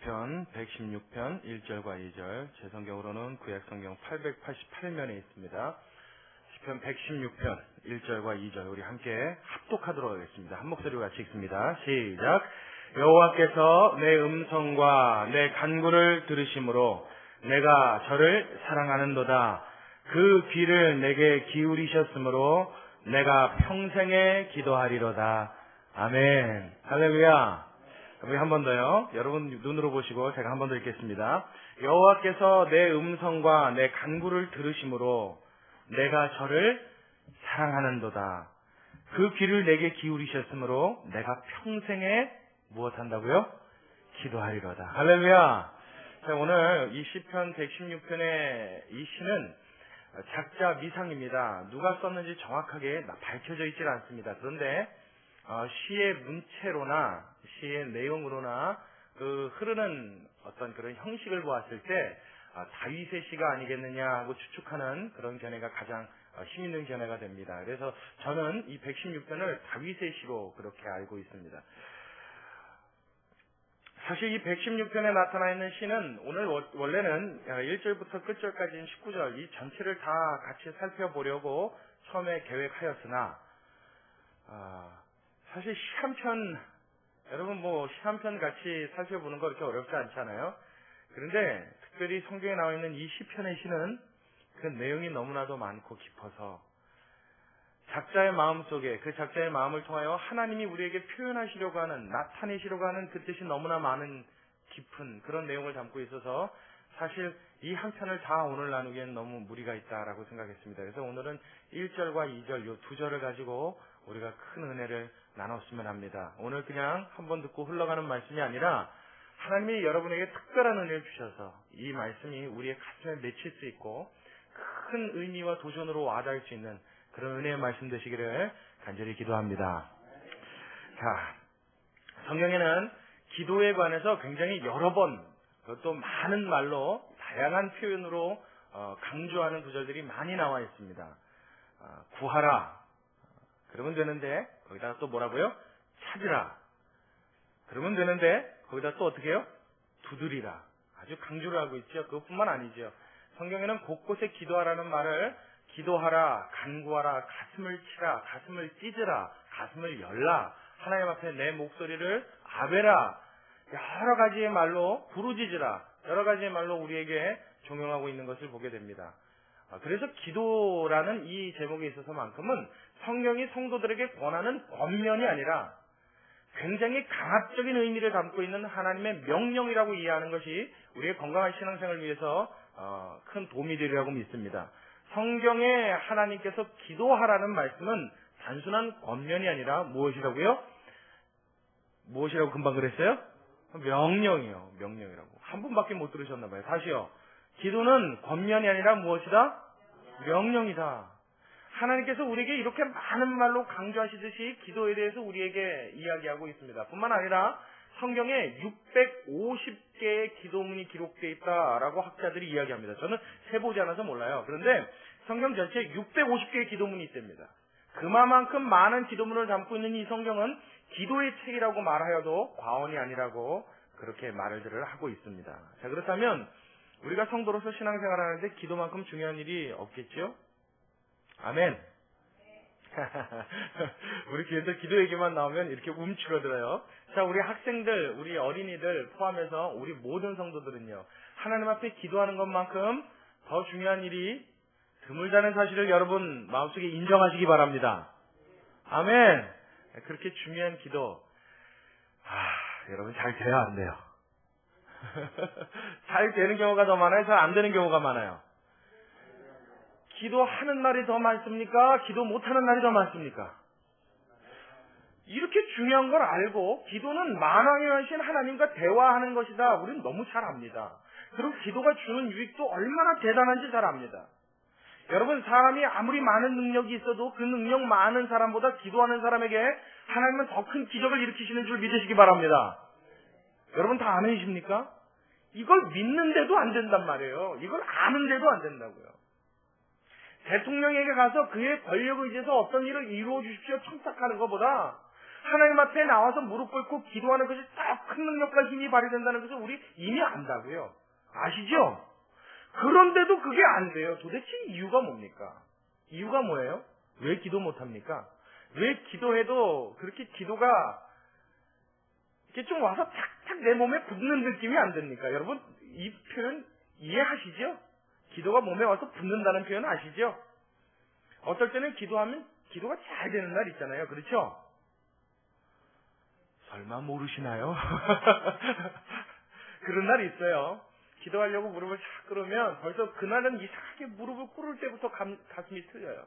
시편 116편 1절과 2절, 제 성경으로는 구약성경 888면에 있습니다. 시편 116편 1절과 2절 우리 함께 합독하도록 하겠습니다. 한 목소리로 같이 읽습니다. 시작. 여호와께서 내 음성과 내 간구를 들으심으로 내가 저를 사랑하는도다. 그 귀를 내게 기울이셨으므로 내가 평생에 기도하리로다. 아멘. 할렐루야. 우리 한 번 더요. 여러분 눈으로 보시고 제가 한 번 더 읽겠습니다. 여호와께서 내 음성과 내 간구를 들으심으로 내가 저를 사랑하는도다. 그 귀를 내게 기울이셨으므로 내가 평생에 무엇한다고요? 기도하리로다. 할렐루야. 자, 오늘 이 시편 116편의 이 시는 작자 미상입니다. 누가 썼는지 정확하게 밝혀져 있질 않습니다. 그런데 시의 문체로나 시의 내용으로나 그 흐르는 어떤 그런 형식을 보았을 때 다윗의 시가 아니겠느냐 하고 추측하는 그런 견해가 가장 힘 있는 견해가 됩니다. 그래서 저는 이 116편을 다윗의 시로 그렇게 알고 있습니다. 사실 이 116편에 나타나 있는 시는 오늘 원래는 1절부터 끝절까지인 19절 이 전체를 다 같이 살펴보려고 처음에 계획하였으나 사실 시 한 편, 여러분 시 한 편 같이 살펴보는 거 그렇게 어렵지 않잖아요. 그런데 특별히 성경에 나와 있는 이 시편의 시는 그 내용이 너무나도 많고 깊어서 작자의 마음 속에 그 작자의 마음을 통하여 하나님이 우리에게 표현하시려고 하는, 나타내시려고 하는 그 뜻이 너무나 많은 깊은 그런 내용을 담고 있어서 사실 이 한 편을 다 오늘 나누기엔 너무 무리가 있다라고 생각했습니다. 그래서 오늘은 1절과 2절 이 두 절을 가지고 우리가 큰 은혜를 나눴으면 합니다. 오늘 그냥 한번 듣고 흘러가는 말씀이 아니라 하나님이 여러분에게 특별한 은혜를 주셔서 이 말씀이 우리의 가슴에 맺힐 수 있고 큰 의미와 도전으로 와닿을 수 있는 그런 은혜의 말씀 되시기를 간절히 기도합니다. 자, 성경에는 기도에 관해서 굉장히 여러 번, 또 많은 말로 다양한 표현으로 강조하는 구절들이 많이 나와 있습니다. 구하라. 그러면 되는데 거기다가 또 뭐라고요? 찾으라. 그러면 되는데 거기다 또 어떻게 해요? 두드리라. 아주 강조를 하고 있죠. 그것뿐만 아니죠. 성경에는 곳곳에 기도하라는 말을 기도하라, 간구하라, 가슴을 치라, 가슴을 찢으라, 가슴을 열라, 하나님 앞에 내 목소리를 아뢰라, 여러 가지의 말로 부르짖으라, 여러 가지의 말로 우리에게 종용하고 있는 것을 보게 됩니다. 그래서 기도라는 이 제목에 있어서만큼은 성경이 성도들에게 권하는 권면이 아니라 굉장히 강압적인 의미를 담고 있는 하나님의 명령이라고 이해하는 것이 우리의 건강한 신앙생활을 위해서 큰 도움이 되리라고 믿습니다. 성경에 하나님께서 기도하라는 말씀은 단순한 권면이 아니라 무엇이라고요? 무엇이라고 금방 그랬어요? 명령이요. 명령이라고. 한 분밖에 못 들으셨나 봐요. 다시요. 기도는 권면이 아니라 무엇이다? 명령이다. 하나님께서 우리에게 이렇게 많은 말로 강조하시듯이 기도에 대해서 우리에게 이야기하고 있습니다. 뿐만 아니라 성경에 650개의 기도문이 기록되어 있다라고 학자들이 이야기합니다. 저는 세보지 않아서 몰라요. 그런데 성경 전체에 650개의 기도문이 있답니다. 그만큼 많은 기도문을 담고 있는 이 성경은 기도의 책이라고 말하여도 과언이 아니라고 그렇게 말을 하고 있습니다. 자, 그렇다면 우리가 성도로서 신앙생활을 하는데 기도만큼 중요한 일이 없겠죠? 아멘. 우리 교회에서 기도 얘기만 나오면 이렇게 움츠러들어요. 자, 우리 학생들, 우리 어린이들 포함해서 우리 모든 성도들은요, 하나님 앞에 기도하는 것만큼 더 중요한 일이 드물다는 사실을 여러분 마음속에 인정하시기 바랍니다. 아멘. 그렇게 중요한 기도, 여러분 잘 돼야 안 돼요? 잘 되는 경우가 더 많아요? 잘 안 되는 경우가 많아요? 기도하는 날이 더 많습니까? 기도 못하는 날이 더 많습니까? 이렇게 중요한 걸 알고 기도는 만왕의 원신 하나님과 대화하는 것이다. 우리는 너무 잘 압니다. 그리고 기도가 주는 유익도 얼마나 대단한지 잘 압니다. 여러분, 사람이 아무리 많은 능력이 있어도 그 능력 많은 사람보다 기도하는 사람에게 하나님은 더 큰 기적을 일으키시는 줄 믿으시기 바랍니다. 여러분 다 아멘이십니까? 이걸 믿는데도 안 된단 말이에요. 이걸 아는데도 안 된다고요. 대통령에게 가서 그의 권력을 의지해서 어떤 일을 이루어 주십시오 청탁하는 것보다 하나님 앞에 나와서 무릎 꿇고 기도하는 것이 딱 큰 능력과 힘이 발휘된다는 것을 우리 이미 안다고요. 아시죠? 그런데도 그게 안 돼요. 도대체 이유가 뭡니까? 이유가 뭐예요? 왜 기도 못합니까? 왜 기도해도 그렇게 기도가 이렇게 좀 와서 탁탁 내 몸에 붙는 느낌이 안 듭니까? 여러분, 이 표현 이해하시죠? 기도가 몸에 와서 붙는다는 표현 아시죠? 어떨 때는 기도하면 기도가 잘 되는 날 있잖아요. 그렇죠? 설마 모르시나요? 그런 날이 있어요. 기도하려고 무릎을 착 꿇으면 벌써 그날은 이상하게 무릎을 꿇을 때부터 가슴이 틀려요.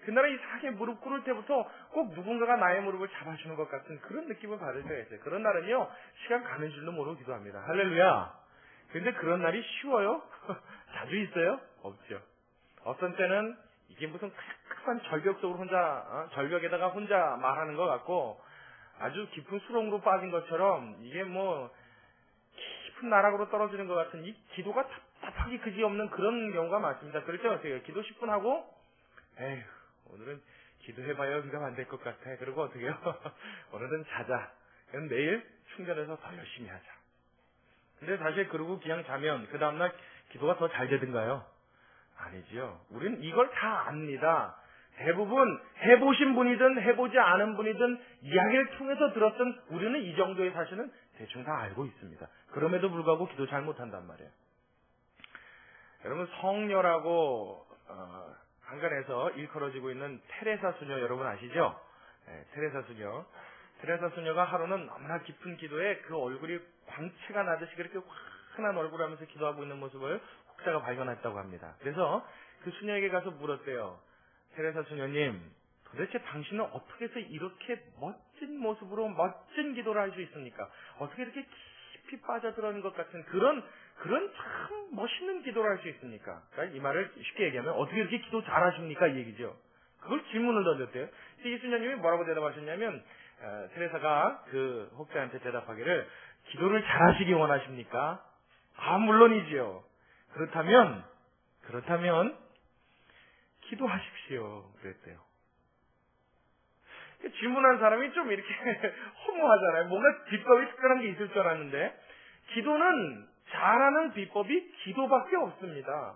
그날은 이상하게 무릎 꿇을 때부터 꼭 누군가가 나의 무릎을 잡아주는 것 같은 그런 느낌을 받을 때가 있어요. 그런 날은요, 시간 가는 줄도 모르고 기도합니다. 할렐루야. 근데 그런 날이 쉬워요? 자주 있어요? 없죠. 어떤 때는 이게 무슨 큰 절벽 속으로 절벽에다가 혼자 말하는 것 같고 아주 깊은 수렁으로 빠진 것처럼 이게 뭐 깊은 나락으로 떨어지는 것 같은 이 기도가 답답하기 그지없는 그런 경우가 많습니다. 그럴 때 어떻게 해요? 기도 10분 하고 에휴 오늘은 기도해봐야 응답 안 될 것 같아. 그리고 어떻게 해요? 오늘은 자자. 그럼 내일 충전해서 더 열심히 하자. 근데 사실 그러고 그냥 자면 그 다음날 기도가 더 잘 되든가요? 아니지요. 우리는 이걸 다 압니다. 대부분 해보신 분이든 해보지 않은 분이든 이야기를 통해서 들었던 우리는 이 정도의 사실은 대충 다 알고 있습니다. 그럼에도 불구하고 기도 잘 못한단 말이에요. 여러분 성녀라고 한간에서 일컬어지고 있는 테레사 수녀 여러분 아시죠? 네, 테레사 수녀. 테레사 수녀가 하루는 너무나 깊은 기도에 그 얼굴이 광채가 나듯이 그렇게 환한 얼굴을 하면서 기도하고 있는 모습을 혹자가 발견했다고 합니다. 그래서 그 수녀에게 가서 물었대요. 테레사 수녀님, 도대체 당신은 어떻게 해서 이렇게 멋진 모습으로 멋진 기도를 할 수 있습니까? 어떻게 이렇게 깊이 빠져들어가는 것 같은 그런 참 멋있는 기도를 할 수 있습니까? 그러니까 이 말을 쉽게 얘기하면 어떻게 이렇게 기도 잘하십니까? 이 얘기죠. 그걸 질문을 던졌대요. 이 수녀님이 뭐라고 대답하셨냐면 테레사가 그 혹자한테 대답하기를 기도를 잘하시기 원하십니까? 아 물론이지요. 그렇다면 기도하십시오. 그랬대요. 질문한 사람이 좀 이렇게 허무하잖아요. 뭔가 비법이 특별한 게 있을 줄 알았는데 기도는 잘하는 비법이 기도밖에 없습니다.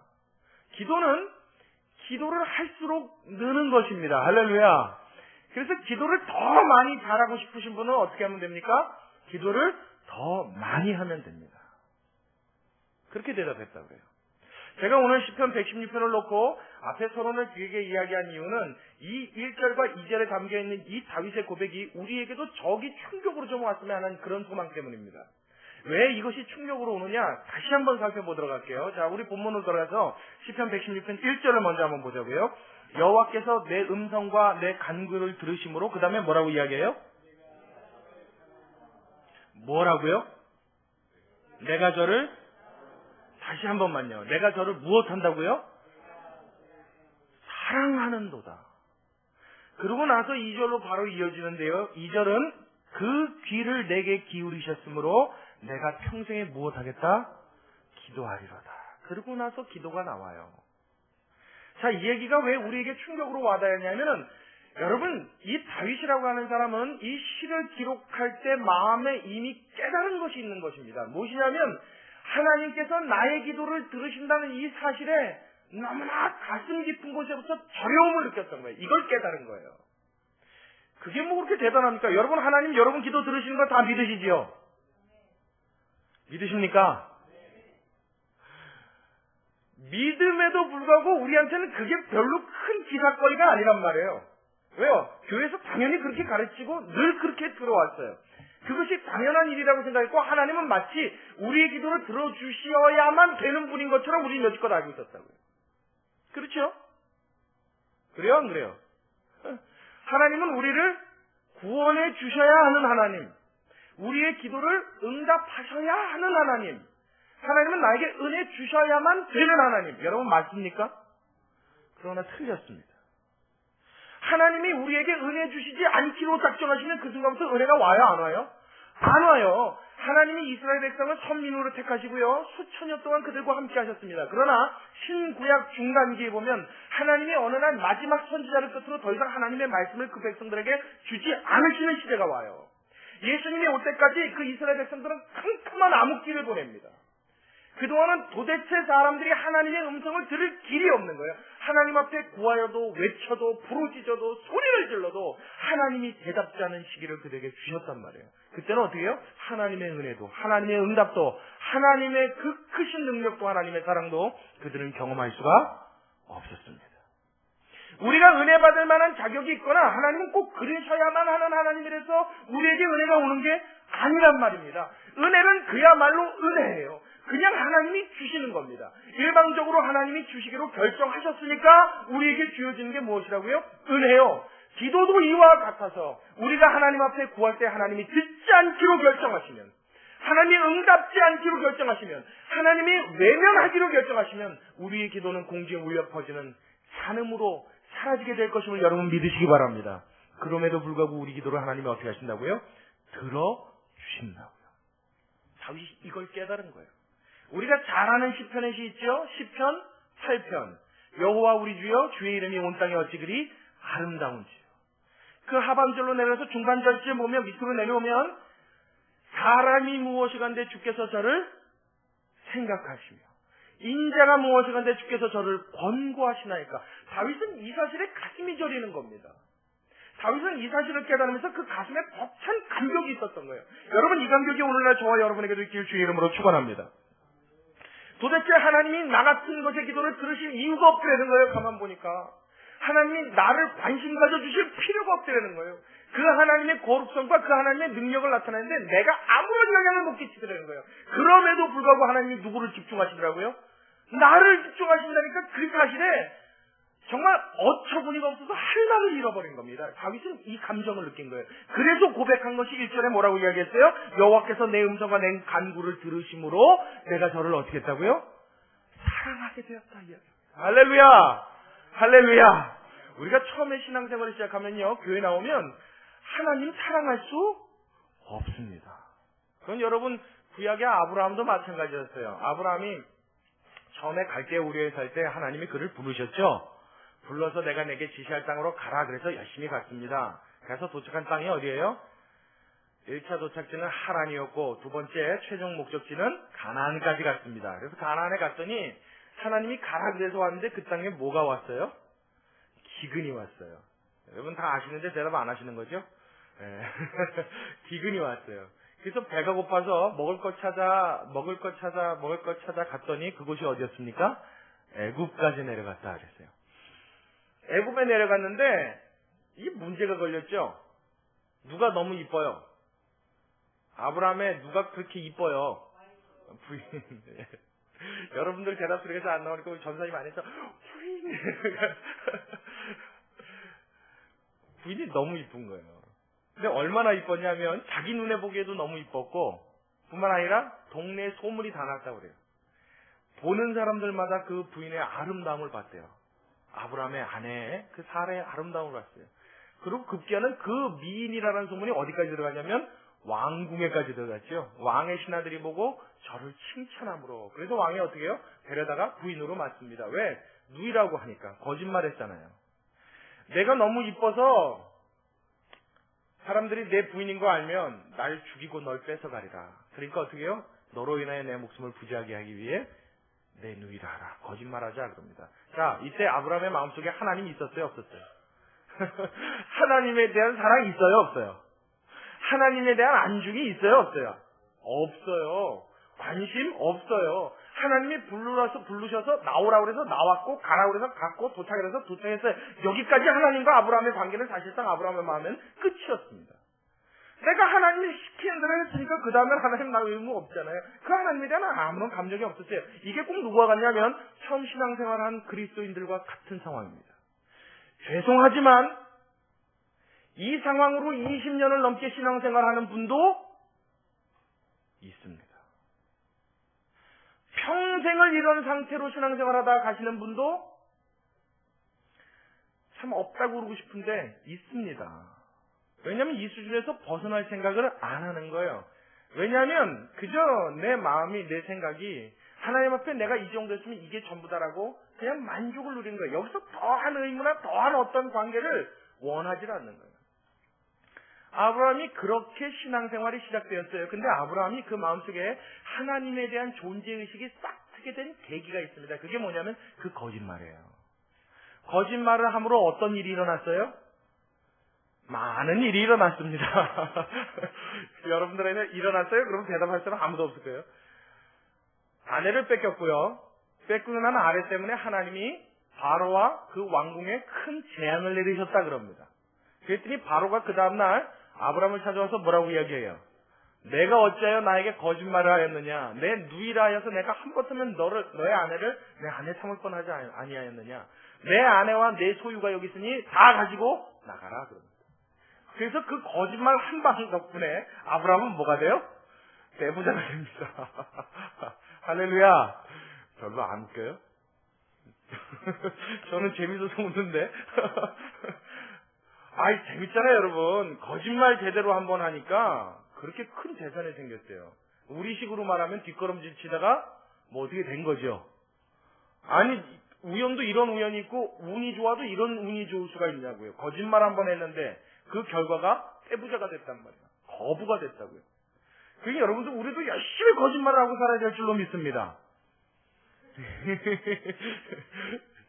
기도는 기도를 할수록 느는 것입니다. 할렐루야. 그래서 기도를 더 많이 잘하고 싶으신 분은 어떻게 하면 됩니까? 기도를 더 많이 하면 됩니다. 그렇게 대답했다고 그래요. 제가 오늘 시편 116편을 놓고 앞에 서론을 길게 이야기한 이유는 이 1절과 2절에 담겨있는 이 다윗의 고백이 우리에게도 저기 충격으로 좀 왔으면 하는 그런 소망 때문입니다. 왜 이것이 충격으로 오느냐? 다시 한번 살펴보도록 할게요. 자, 우리 본문으로 돌아가서 시편 116편 1절을 먼저 한번 보자고요. 여호와께서 내 음성과 내 간구를 들으심으로 그 다음에 뭐라고 이야기해요? 뭐라고요? 내가 저를 다시 한 번만요. 내가 저를 무엇한다고요? 사랑하는도다. 그러고 나서 2절로 바로 이어지는데요. 2절은 그 귀를 내게 기울이셨으므로 내가 평생에 무엇하겠다? 기도하리로다. 그러고 나서 기도가 나와요. 자, 이 얘기가 왜 우리에게 충격으로 와닿았냐면은 여러분, 이 다윗이라고 하는 사람은 이 시를 기록할 때 마음에 이미 깨달은 것이 있는 것입니다. 무엇이냐면 하나님께서 나의 기도를 들으신다는 이 사실에 너무나 가슴 깊은 곳에부터 저려움을 느꼈던 거예요. 이걸 깨달은 거예요. 그게 뭐 그렇게 대단합니까? 여러분 하나님 여러분 기도 들으시는 거 다 믿으시지요? 믿으십니까? 믿음에도 불구하고 우리한테는 그게 별로 큰 기사거리가 아니란 말이에요. 왜요? 교회에서 당연히 그렇게 가르치고 늘 그렇게 들어왔어요. 그것이 당연한 일이라고 생각했고 하나님은 마치 우리의 기도를 들어주셔야만 되는 분인 것처럼 우리 여지껏 알고 있었다고요. 그렇죠? 그래요? 안 그래요? 하나님은 우리를 구원해 주셔야 하는 하나님, 우리의 기도를 응답하셔야 하는 하나님, 하나님은 나에게 은혜 주셔야만 되는 하나님. 여러분 맞습니까? 그러나 틀렸습니다. 하나님이 우리에게 은혜 주시지 않기로 작정하시면 그 순간부터 은혜가 와요? 안 와요? 안 와요. 하나님이 이스라엘 백성을 선민으로 택하시고요. 수천 년 동안 그들과 함께 하셨습니다. 그러나 신구약 중간기에 보면 하나님이 어느 날 마지막 선지자를 끝으로 더 이상 하나님의 말씀을 그 백성들에게 주지 않으시는 시대가 와요. 예수님이 올 때까지 그 이스라엘 백성들은 캄캄한 암흑기를 보냅니다. 그동안은 도대체 사람들이 하나님의 음성을 들을 길이 없는 거예요. 하나님 앞에 구하여도 외쳐도 부르짖어도 소리를 질러도 하나님이 대답지 않은 시기를 그들에게 주셨단 말이에요. 그때는 어떻게 해요? 하나님의 은혜도 하나님의 응답도 하나님의 그 크신 능력도 하나님의 사랑도 그들은 경험할 수가 없었습니다. 우리가 은혜 받을 만한 자격이 있거나 하나님은 꼭 그러셔야만 하는 하나님이라서 우리에게 은혜가 오는 게 아니란 말입니다. 은혜는 그야말로 은혜예요. 그냥 하나님이 주시는 겁니다. 일방적으로 하나님이 주시기로 결정하셨으니까 우리에게 주어지는 게 무엇이라고요? 은혜요. 기도도 이와 같아서 우리가 하나님 앞에 구할 때 하나님이 듣지 않기로 결정하시면, 하나님이 응답지 않기로 결정하시면, 하나님이 외면하기로 결정하시면 우리의 기도는 공중에 울려 퍼지는 산음으로 사라지게 될 것임을 여러분 믿으시기 바랍니다. 그럼에도 불구하고 우리 기도를 하나님이 어떻게 하신다고요? 들어주신다고요. 다윗이 이걸 깨달은 거예요. 우리가 잘 아는 시편의 시 있죠? 시편 8편. 여호와 우리 주여 주의 이름이 온 땅에 어찌 그리 아름다운지요. 그 하반절로 내려서 중반절쯤 보면 밑으로 내려오면 사람이 무엇이간데 주께서 저를 생각하시며 인자가 무엇이간데 주께서 저를 권고하시나이까. 다윗은 이 사실에 가슴이 저리는 겁니다. 다윗은 이 사실을 깨달으면서 그 가슴에 벅찬 감격이 있었던 거예요. 여러분, 이 감격이 오늘날 저와 여러분에게도 있길 주의 이름으로 축원합니다. 도대체 하나님이 나 같은 것의 기도를 들으실 이유가 없더라는 거예요. 가만 보니까 하나님이 나를 관심 가져주실 필요가 없더라는 거예요. 그 하나님의 거룩성과 그 하나님의 능력을 나타내는데 내가 아무런 영향을 못 끼치더라는 거예요. 그럼에도 불구하고 하나님이 누구를 집중하시더라고요? 나를 집중하신다니까. 그 사실에 정말 어처구니가 없어서 할 말을 잃어버린 겁니다. 다윗은 이 감정을 느낀 거예요. 그래서 고백한 것이 1절에 뭐라고 이야기했어요? 여호와께서 내 음성과 내 간구를 들으심으로 내가 저를 어떻게 했다고요? 사랑하게 되었다. 할렐루야! 할렐루야! 우리가 처음에 신앙생활을 시작하면요, 교회 나오면 하나님 사랑할 수 없습니다. 그건 여러분 구약의 아브라함도 마찬가지였어요. 아브라함이 처음에 갈대 우르에 살 때 하나님이 그를 부르셨죠. 불러서 내가 내게 지시할 땅으로 가라. 그래서 열심히 갔습니다. 그래서 도착한 땅이 어디예요? 1차 도착지는 하란이었고 두 번째 최종 목적지는 가나안까지 갔습니다. 그래서 가나안에 갔더니 하나님이 가라 그래서 왔는데 그 땅에 뭐가 왔어요? 기근이 왔어요. 여러분 다 아시는데 대답 안 하시는 거죠? 네. 기근이 왔어요. 그래서 배가 고파서 먹을 것 찾아 갔더니 그곳이 어디였습니까? 애굽까지 내려갔다 그랬어요. 애굽에 내려갔는데 이게 문제가 걸렸죠. 누가 너무 이뻐요? 아브라함의 누가 그렇게 이뻐요? 부인. 여러분들 대답 소리가 안 나오니까 우리 전사님 안에서 부인. 부인이 너무 이쁜 거예요. 근데 얼마나 이뻤냐면 자기 눈에 보기에도 너무 이뻤고 뿐만 아니라 동네에 소문이 다 났다고 그래요. 보는 사람들마다 그 부인의 아름다움을 봤대요. 아브라함의 아내의 그 사라의 아름다움을 봤어요. 그리고 급기야는 그 미인이라는 소문이 어디까지 들어가냐면 왕궁에까지 들어갔죠. 왕의 신하들이 보고 저를 칭찬함으로. 그래서 왕이 어떻게 해요? 데려다가 부인으로 맞습니다. 왜? 누이라고 하니까. 거짓말했잖아요. 내가 너무 이뻐서 사람들이 내 부인인 거 알면 날 죽이고 널 뺏어가리라. 그러니까 어떻게 해요? 너로 인하여 내 목숨을 부지하게 하기 위해 내 누이라 하라. 거짓말하자 그럽니다. 자, 이때 아브라함의 마음속에 하나님이 있었어요? 없었어요? 하나님에 대한 사랑이 있어요? 없어요? 하나님에 대한 안중이 있어요? 없어요? 없어요. 관심 없어요. 하나님이 부르셔서 나오라고 그래서 나왔고 가라고 그래서 갔고 도착해서 도착했어요. 여기까지 하나님과 아브라함의 관계는 사실상 아브라함의 마음은 끝이었습니다. 내가 하나님이 시키는 대로 했으니까 그 다음에 하나님 나 의무 없잖아요. 그 하나님에 대한 아무런 감정이 없었어요. 이게 꼭 누구와 같냐면 처음 신앙생활한 그리스도인들과 같은 상황입니다. 죄송하지만 이 상황으로 20년을 넘게 신앙생활하는 분도 있습니다. 평생을 이런 상태로 신앙생활하다가 가시는 분도 참 없다고 그러고 싶은데 있습니다. 왜냐하면 이 수준에서 벗어날 생각을 안 하는 거예요. 왜냐하면 그저 내 마음이, 내 생각이 하나님 앞에 내가 이 정도 했으면 이게 전부다라고 그냥 만족을 누리는 거예요. 여기서 더한 의무나 더한 어떤 관계를 원하지 않는 거예요. 아브라함이 그렇게 신앙생활이 시작되었어요. 근데 아브라함이 그 마음속에 하나님에 대한 존재의식이 싹 트게 된 계기가 있습니다. 그게 뭐냐면 그 거짓말이에요. 거짓말을 함으로 어떤 일이 일어났어요? 많은 일이 일어났습니다. 여러분들에게 일어났어요? 그럼 대답할 사람 아무도 없을 거예요. 아내를 뺏겼고요. 뺏기고 난 아내 때문에 하나님이 바로와 그 왕궁에 큰 재앙을 내리셨다 그럽니다. 그랬더니 바로가 그 다음날 아브라함을 찾아와서 뭐라고 이야기해요? 내가 어찌하여 나에게 거짓말을 하였느냐? 내 누이라 하여서 내가 한번쯤은 너의 아내를 내 아내 삼을 뻔하지 아니하였느냐? 내 아내와 내 소유가 여기 있으니 다 가지고 나가라 그럽니다. 그래서 그 거짓말 한 방 덕분에 아브라함은 뭐가 돼요? 대부자가 됩니다. 할렐루야. 별로 안 웃겨요? 저는 재밌어서 웃는데. 아이, 재밌잖아요, 여러분. 거짓말 제대로 한번 하니까 그렇게 큰 재산이 생겼어요. 우리식으로 말하면 뒷걸음질 치다가 뭐 어떻게 된 거죠. 아니, 우연도 이런 우연이 있고 운이 좋아도 이런 운이 좋을 수가 있냐고요. 거짓말 한번 했는데 그 결과가 떼부자가 됐단 말이에요. 거부가 됐다고요. 그러니까 여러분들 우리도 열심히 거짓말을 하고 살아야 될 줄로 믿습니다.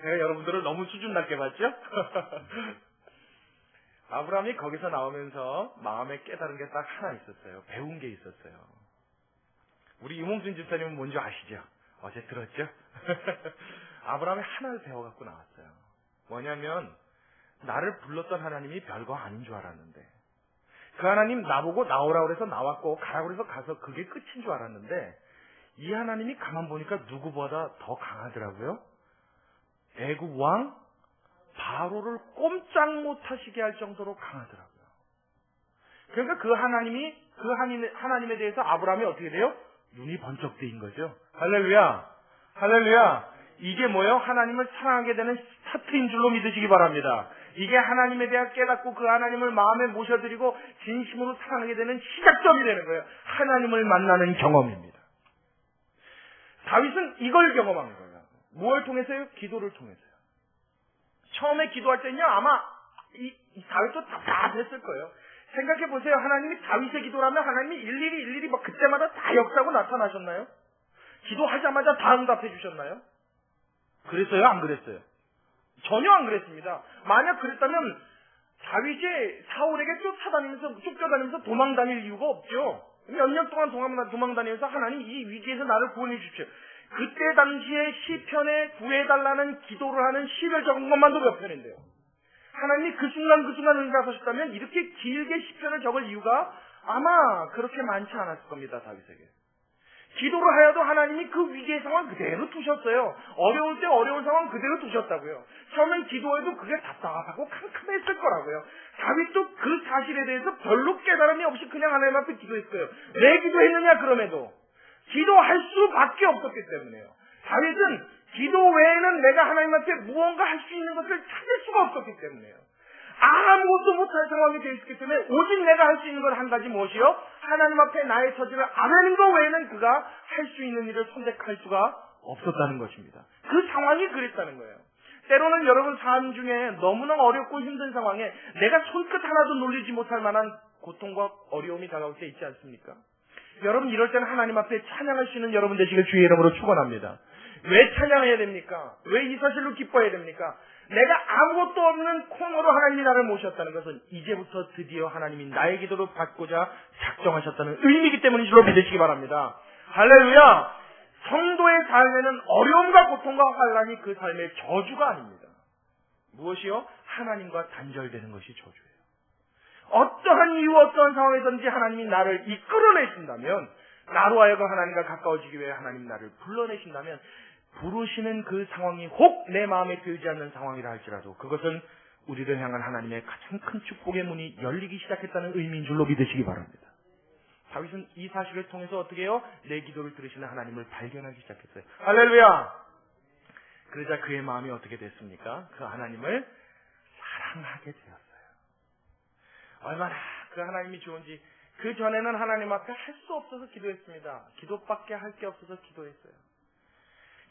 제가 여러분들을 너무 수준 낮게 봤죠? 아브라함이 거기서 나오면서 마음에 깨달은 게 딱 하나 있었어요. 배운 게 있었어요. 우리 유몽준 집사님은 뭔지 아시죠? 어제 들었죠? 아브라함이 하나를 배워갖고 나왔어요. 뭐냐면 나를 불렀던 하나님이 별거 아닌 줄 알았는데 그 하나님 나보고 나오라고 그래서 나왔고 가라고 그래서 가서 그게 끝인 줄 알았는데 이 하나님이 가만 보니까 누구보다 더 강하더라고요. 애굽 왕 바로를 꼼짝 못하시게 할 정도로 강하더라고요. 그러니까 그 하나님에 대해서 아브라함이 어떻게 돼요? 눈이 번쩍 뜨인 거죠. 할렐루야. 할렐루야. 이게 뭐예요? 하나님을 사랑하게 되는 스타트인 줄로 믿으시기 바랍니다. 이게 하나님에 대해 깨닫고 그 하나님을 마음에 모셔드리고 진심으로 사랑하게 되는 시작점이 되는 거예요. 하나님을 만나는 경험입니다. 다윗은 이걸 경험한 거예요. 무엇을 통해서요? 기도를 통해서요. 처음에 기도할 때는요, 아마 이 다윗도 답답했을 거예요. 생각해 보세요. 하나님이 다윗의 기도라면 하나님이 일일이 막 그때마다 다 역사하고 나타나셨나요? 기도하자마자 다 응답해 주셨나요? 그랬어요? 안 그랬어요? 전혀 안 그랬습니다. 만약 그랬다면 다윗이 사울에게 쫓겨다니면서 도망 다닐 이유가 없죠. 몇 년 동안 도망 다니면서 하나님 이 위기에서 나를 구원해 주십시오. 그때 당시에 시편에 구해달라는 기도를 하는 시를 적은 것만도 몇 편인데요. 하나님이 그 순간 응답하셨다면 이렇게 길게 시편을 적을 이유가 아마 그렇게 많지 않았을 겁니다. 다윗에게. 기도를 하여도 하나님이 그 위기의 상황 그대로 두셨어요. 어려울 때 어려운 상황 그대로 두셨다고요. 처음엔 기도해도 그게 답답하고 캄캄했을 거라고요. 다윗도 그 사실에 대해서 별로 깨달음이 없이 그냥 하나님 앞에 기도했어요. 왜 기도했느냐 그럼에도 기도할 수밖에 없었기 때문에요. 다윗은 기도 외에는 내가 하나님 앞에 무언가 할 수 있는 것을 찾을 수가 없었기 때문에요. 아무것도 못할 상황이 되어 있기 때문에 오직 내가 할 수 있는 건 한 가지 무엇이요? 하나님 앞에 나의 처지를 아뢰는 것 외에는 그가 할 수 있는 일을 선택할 수가 없었다는 것입니다. 그 상황이 그랬다는 거예요. 때로는 여러분 삶 중에 너무나 어렵고 힘든 상황에 내가 손끝 하나도 놀리지 못할 만한 고통과 어려움이 다가올 때 있지 않습니까? 여러분 이럴 때는 하나님 앞에 찬양할 수 있는 여러분 되시길 주의 이름으로 축원합니다. 왜 찬양해야 됩니까? 왜 이 사실로 기뻐해야 됩니까? 내가 아무것도 없는 콩으로 하나님이 나를 모셨다는 것은 이제부터 드디어 하나님이 나의 기도를 받고자 작정하셨다는 의미이기 때문인 줄로 믿으시기 바랍니다. 할렐루야! 성도의 삶에는 어려움과 고통과 환난이 그 삶의 저주가 아닙니다. 무엇이요? 하나님과 단절되는 것이 저주예요. 어떠한 이유 어떠한 상황에서든지 하나님이 나를 이끌어내신다면 나로 하여금 하나님과 가까워지기 위해 하나님 나를 불러내신다면 부르시는 그 상황이 혹 내 마음에 들지 않는 상황이라 할지라도 그것은 우리를 향한 하나님의 가장 큰 축복의 문이 열리기 시작했다는 의미인 줄로 믿으시기 바랍니다. 다윗은 이 사실을 통해서 어떻게 해요? 내 기도를 들으시는 하나님을 발견하기 시작했어요. 할렐루야! 그러자 그의 마음이 어떻게 됐습니까? 그 하나님을 사랑하게 되었어요. 얼마나 그 하나님이 좋은지 그 전에는 하나님 앞에 할 수 없어서 기도했습니다. 기도밖에 할 게 없어서 기도했어요.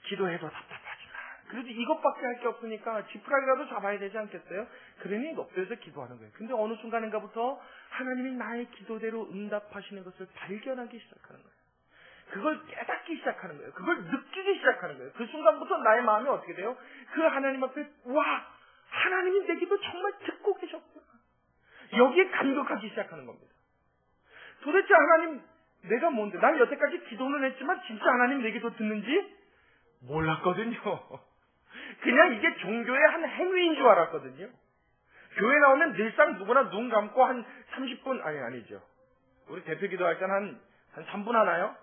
기도해도 답답하지만 그래도 이것밖에 할 게 없으니까 지푸라기라도 잡아야 되지 않겠어요? 그러니 높여서 기도하는 거예요. 근데 어느 순간인가부터 하나님이 나의 기도대로 응답하시는 것을 발견하기 시작하는 거예요. 그걸 깨닫기 시작하는 거예요. 그걸 느끼기 시작하는 거예요. 그 순간부터 나의 마음이 어떻게 돼요? 그 하나님 앞에 와, 하나님이 내 기도 정말 듣고 계셨구나. 여기에 감격하기 시작하는 겁니다. 도대체 하나님, 내가 뭔데? 난 여태까지 기도는 했지만 진짜 하나님 내 기도 듣는지 몰랐거든요. 그냥 이게 종교의 한 행위인 줄 알았거든요. 교회 나오면 늘상 누구나 눈 감고 한 30분, 아니죠. 우리 대표 기도할 때는 한 3분 하나요?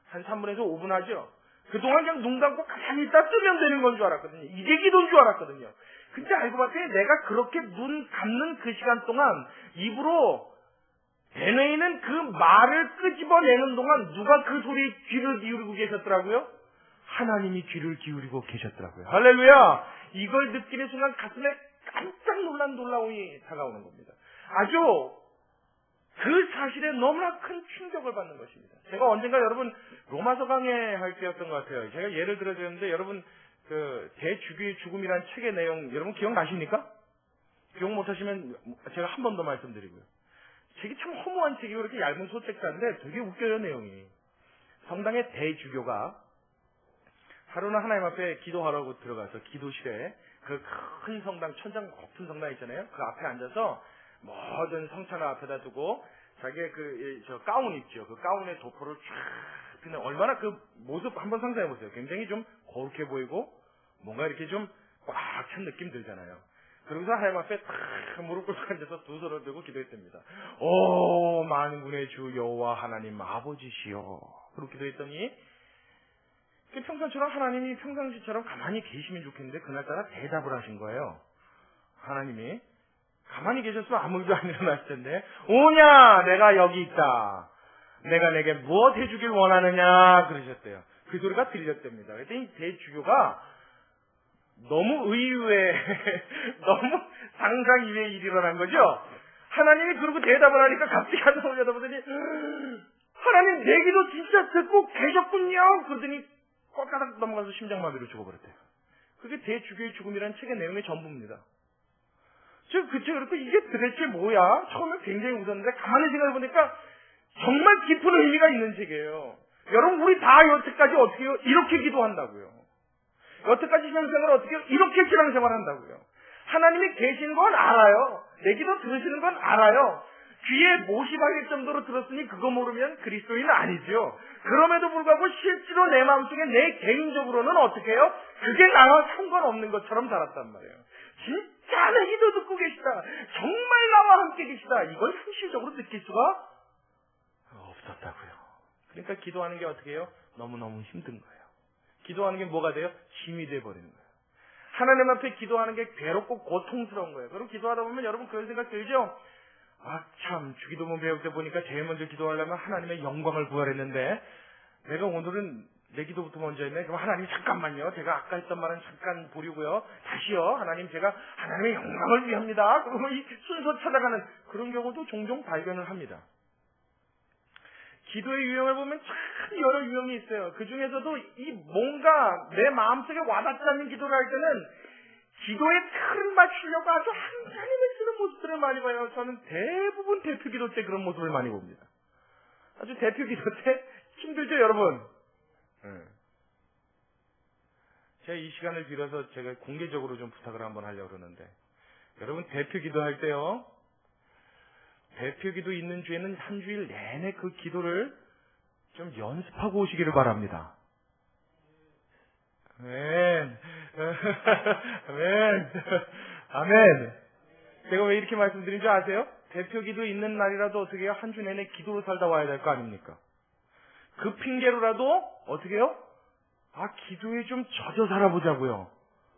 한 3분에서 5분 하죠. 그동안 그냥 눈 감고 가만히 있다 뜨면 되는 건 줄 알았거든요. 이게 기도인 줄 알았거든요. 근데 알고 봤더니 내가 그렇게 눈 감는 그 시간 동안 입으로 대뇌이는 그 말을 끄집어내는 동안 누가 그 소리에 귀를 기울이고 계셨더라고요? 하나님이 귀를 기울이고 계셨더라고요. 할렐루야! 이걸 느끼는 순간 가슴에 깜짝 놀란 놀라움이 다가오는 겁니다. 아주 그 사실에 너무나 큰 충격을 받는 것입니다. 제가 언젠가 여러분 로마서 강해할 때였던 것 같아요. 제가 예를 들어드렸는데 여러분 그 대주교의 죽음이라는 책의 내용 여러분 기억나십니까? 기억 못하시면 제가 한 번 더 말씀드리고요. 책이 참 허무한 책이고 이렇게 얇은 소책자인데 되게 웃겨요 내용이. 성당의 대주교가 하루는 하나님 앞에 기도하라고 들어가서 기도실에 그 큰 성당, 천장 높은 성당 있잖아요. 그 앞에 앉아서 모든 성찬을 앞에다 두고 자기의 저 가운 있죠. 그 가운에 도포를 쫙 피는 얼마나 그 모습 한번 상상해 보세요. 굉장히 좀 거룩해 보이고 뭔가 이렇게 좀 꽉 찬 느낌 들잖아요. 그러면서 하나님 앞에 탁 무릎 꿇고 앉아서 두 손을 들고 기도했답니다. 오 만군의 주 여호와 하나님 아버지시여. 그렇게 기도했더니 평상처럼 하나님이 평상시처럼 가만히 계시면 좋겠는데 그날따라 대답을 하신 거예요. 하나님이 가만히 계셨으면 아무 일도 안 일어났을 텐데 오냐 내가 여기 있다. 내가 내게 무엇 해주길 원하느냐 그러셨대요. 그 소리가 들렸답니다. 그랬더니 대주교가 너무 의외 너무 상상 이외의 일이 일어난 거죠. 하나님이 그러고 대답을 하니까 갑자기 한번 올려다보더니 하나님 내 기도 진짜 듣고 계셨군요. 그러더니 꼴까닥 넘어가서 심장마비로 죽어버렸대요. 그게 대주교의 죽음이라는 책의 내용의 전부입니다. 저 그쵸 그렇고 이게 도대체 뭐야? 처음에 굉장히 웃었는데 가만히 생각해보니까 정말 깊은 의미가 있는 책이에요. 여러분 우리 다 여태까지 어떻게 해요? 이렇게 기도한다고요. 여태까지 신앙생활을 어떻게 해요? 이렇게 신앙생활 한다고요. 하나님이 계신 건 알아요. 내 기도 들으시는 건 알아요. 귀에 못이 박일 정도로 들었으니 그거 모르면 그리스도인은 아니죠. 그럼에도 불구하고 실제로 내 마음속에 내 개인적으로는 어떻게 해요? 그게 나와 상관없는 것처럼 살았단 말이에요. 진짜 내 기도 듣고 계시다. 정말 나와 함께 계시다. 이걸 현실적으로 느낄 수가 없었다고요. 그러니까 기도하는 게 어떻게 해요? 너무너무 힘든 거예요. 기도하는 게 뭐가 돼요? 짐이 돼버리는 거예요. 하나님 앞에 기도하는 게 괴롭고 고통스러운 거예요. 그리고 기도하다 보면 여러분 그런 생각 들죠? 아, 참, 주기도문 배울 때 보니까 제일 먼저 기도하려면 하나님의 영광을 구하랬는데, 내가 오늘은 내 기도부터 먼저 했네? 그럼 하나님 잠깐만요. 제가 아까 했던 말은 잠깐 보려고요. 다시요. 하나님 제가 하나님의 영광을 위합니다. 그러면 이 순서 찾아가는 그런 경우도 종종 발견을 합니다. 기도의 유형을 보면 참 여러 유형이 있어요. 그 중에서도 이 뭔가 내 마음속에 와닿지 않는 기도를 할 때는 기도의 틀을 맞추려고 아주 한참임을 쓰는 모습들을 많이 봐요. 저는 대부분 대표 기도 때 그런 모습을 많이 봅니다. 아주 대표 기도 때 힘들죠, 여러분? 제가 이 시간을 빌어서 제가 공개적으로 좀 부탁을 한번 하려고 그러는데, 여러분 대표 기도할 때요, 대표 기도 있는 주에는 한 주일 내내 그 기도를 좀 연습하고 오시기를 바랍니다. 아멘. 아멘. 아멘. 제가 왜 이렇게 말씀드린 줄 아세요? 대표 기도 있는 날이라도 어떻게 해요? 한 주 내내 기도로 살다 와야 될 거 아닙니까? 그 핑계로라도 어떻게 해요? 아, 기도에 좀 젖어 살아보자고요.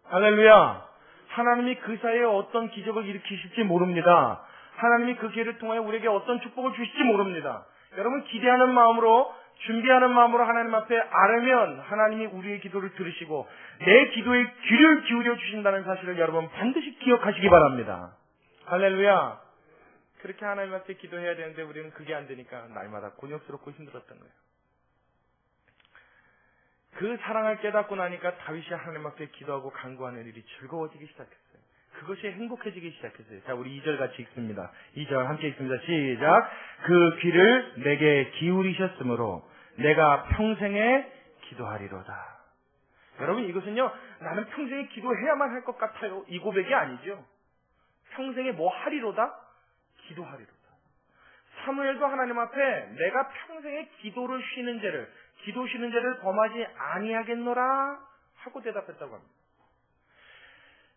할렐루야. 하나님이 그 사이에 어떤 기적을 일으키실지 모릅니다. 하나님이 그 기회를 통하여 우리에게 어떤 축복을 주실지 모릅니다. 여러분 기대하는 마음으로 준비하는 마음으로 하나님 앞에 아뢰면 하나님이 우리의 기도를 들으시고 내 기도에 귀를 기울여 주신다는 사실을 여러분 반드시 기억하시기 바랍니다. 할렐루야. 그렇게 하나님 앞에 기도해야 되는데 우리는 그게 안 되니까 날마다 곤욕스럽고 힘들었던 거예요. 그 사랑을 깨닫고 나니까 다윗이 하나님 앞에 기도하고 간구하는 일이 즐거워지기 시작했어요. 그것이 행복해지기 시작했어요. 자, 우리 2절 같이 읽습니다. 2절 함께 읽습니다. 시작. 그 귀를 내게 기울이셨으므로 내가 평생에 기도하리로다. 여러분, 이것은요, 나는 평생에 기도해야만 할 것 같아요, 이 고백이 아니죠. 평생에 뭐 하리로다? 기도하리로다. 사무엘도 하나님 앞에 내가 평생에 기도를 쉬는 죄를, 기도 쉬는 죄를 범하지 아니하겠노라 하고 대답했다고 합니다.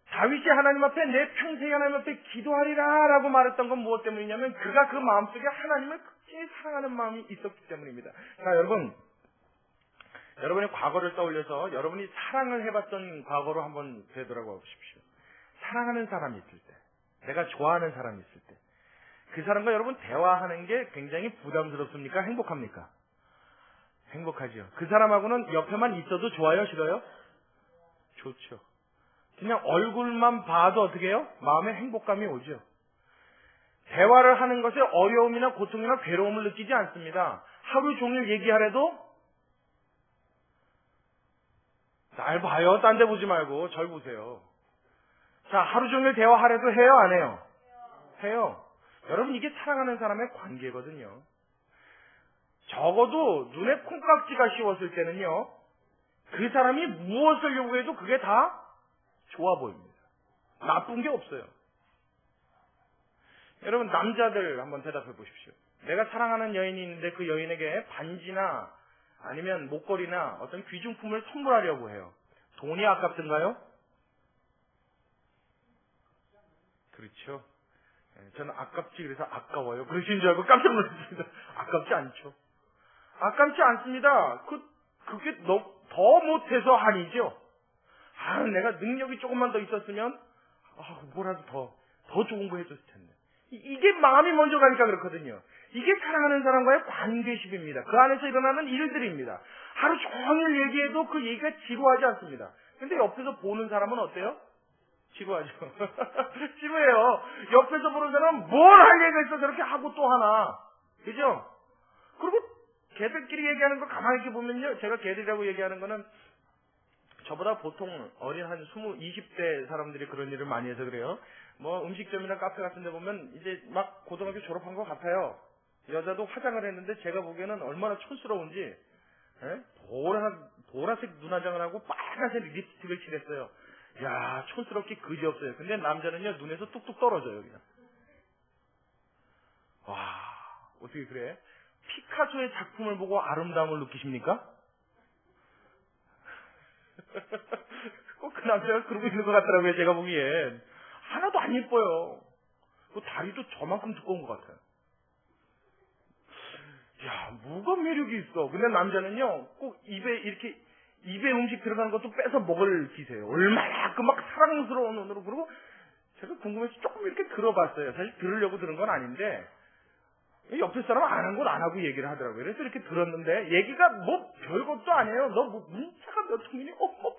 다윗이 하나님 앞에 내 평생에 하나님 앞에 기도하리라 라고 말했던 건 무엇 때문이냐면 그가 그 마음속에 하나님을 극진히 사랑하는 마음이 있었기 때문입니다. 자, 여러분의 과거를 떠올려서 여러분이 사랑을 해봤던 과거로 한번 되돌아가 보십시오. 사랑하는 사람이 있을 때, 내가 좋아하는 사람이 있을 때, 그 사람과 여러분 대화하는 게 굉장히 부담스럽습니까? 행복합니까? 행복하죠. 그 사람하고는 옆에만 있어도 좋아요? 싫어요? 좋죠. 그냥 얼굴만 봐도 어떻게 해요? 마음에 행복감이 오죠. 대화를 하는 것에 어려움이나 고통이나 괴로움을 느끼지 않습니다. 하루 종일 얘기하래도 날 봐요. 딴 데 보지 말고 절 보세요. 자, 하루 종일 대화하래도 해요? 안 해요? 해요. 여러분, 이게 사랑하는 사람의 관계거든요. 적어도 눈에 콩깍지가 씌웠을 때는요, 그 사람이 무엇을 요구해도 그게 다 좋아 보입니다. 나쁜 게 없어요. 여러분, 남자들 한번 대답해 보십시오. 내가 사랑하는 여인이 있는데 그 여인에게 반지나 아니면 목걸이나 어떤 귀중품을 선물하려고 해요. 돈이 아깝던가요? 그렇죠. 저는 아깝지 그래서 아까워요. 그러신 줄 알고 깜짝 놀랐습니다. 아깝지 않죠. 아깝지 않습니다. 그게 더 못해서 아니죠. 내가 능력이 조금만 더 있었으면 뭐라도 더 좋은 거 해줬을 텐데. 이게 마음이 먼저 가니까 그렇거든요. 이게 사랑하는 사람과의 관계십입니다. 그 안에서 일어나는 일들입니다. 하루 종일 얘기해도 그 얘기가 지루하지 않습니다. 근데 옆에서 보는 사람은 어때요? 지루하죠. 지루해요. 옆에서 보는 사람은 뭘 할 얘기가 있어 저렇게 하고 또 하나. 그죠? 그리고 걔들끼리 얘기하는 거 가만히 이렇게 보면요. 제가 걔들이라고 얘기하는 거는 저보다 보통 어린 한 20대 사람들이 그런 일을 많이 해서 그래요. 뭐 음식점이나 카페 같은 데 보면 이제 막 고등학교 졸업한 것 같아요. 여자도 화장을 했는데 제가 보기에는 얼마나 촌스러운지 보라색 눈화장을 하고 빨간색 립스틱을 칠했어요. 야, 촌스럽게 그지없어요. 근데 남자는요, 눈에서 뚝뚝 떨어져요, 그냥. 와, 어떻게 그래? 피카소의 작품을 보고 아름다움을 느끼십니까? 꼭 그 남자가 그러고 있는 것 같더라고요, 제가 보기엔. 하나도 안 예뻐요. 그 다리도 저만큼 두꺼운 것 같아요. 야, 뭐가 매력이 있어. 근데 남자는요, 꼭 입에 음식 들어가는 것도 뺏어 먹을 기세요. 얼마나 막 사랑스러운 눈으로. 그러고 제가 궁금해서 조금 이렇게 들어봤어요. 사실 들으려고 들은 건 아닌데 옆에 사람 안 한 건 안 하고 얘기를 하더라고요. 그래서 이렇게 들었는데 얘기가 뭐 별것도 아니에요. 너 뭐 문자가 몇 통이니?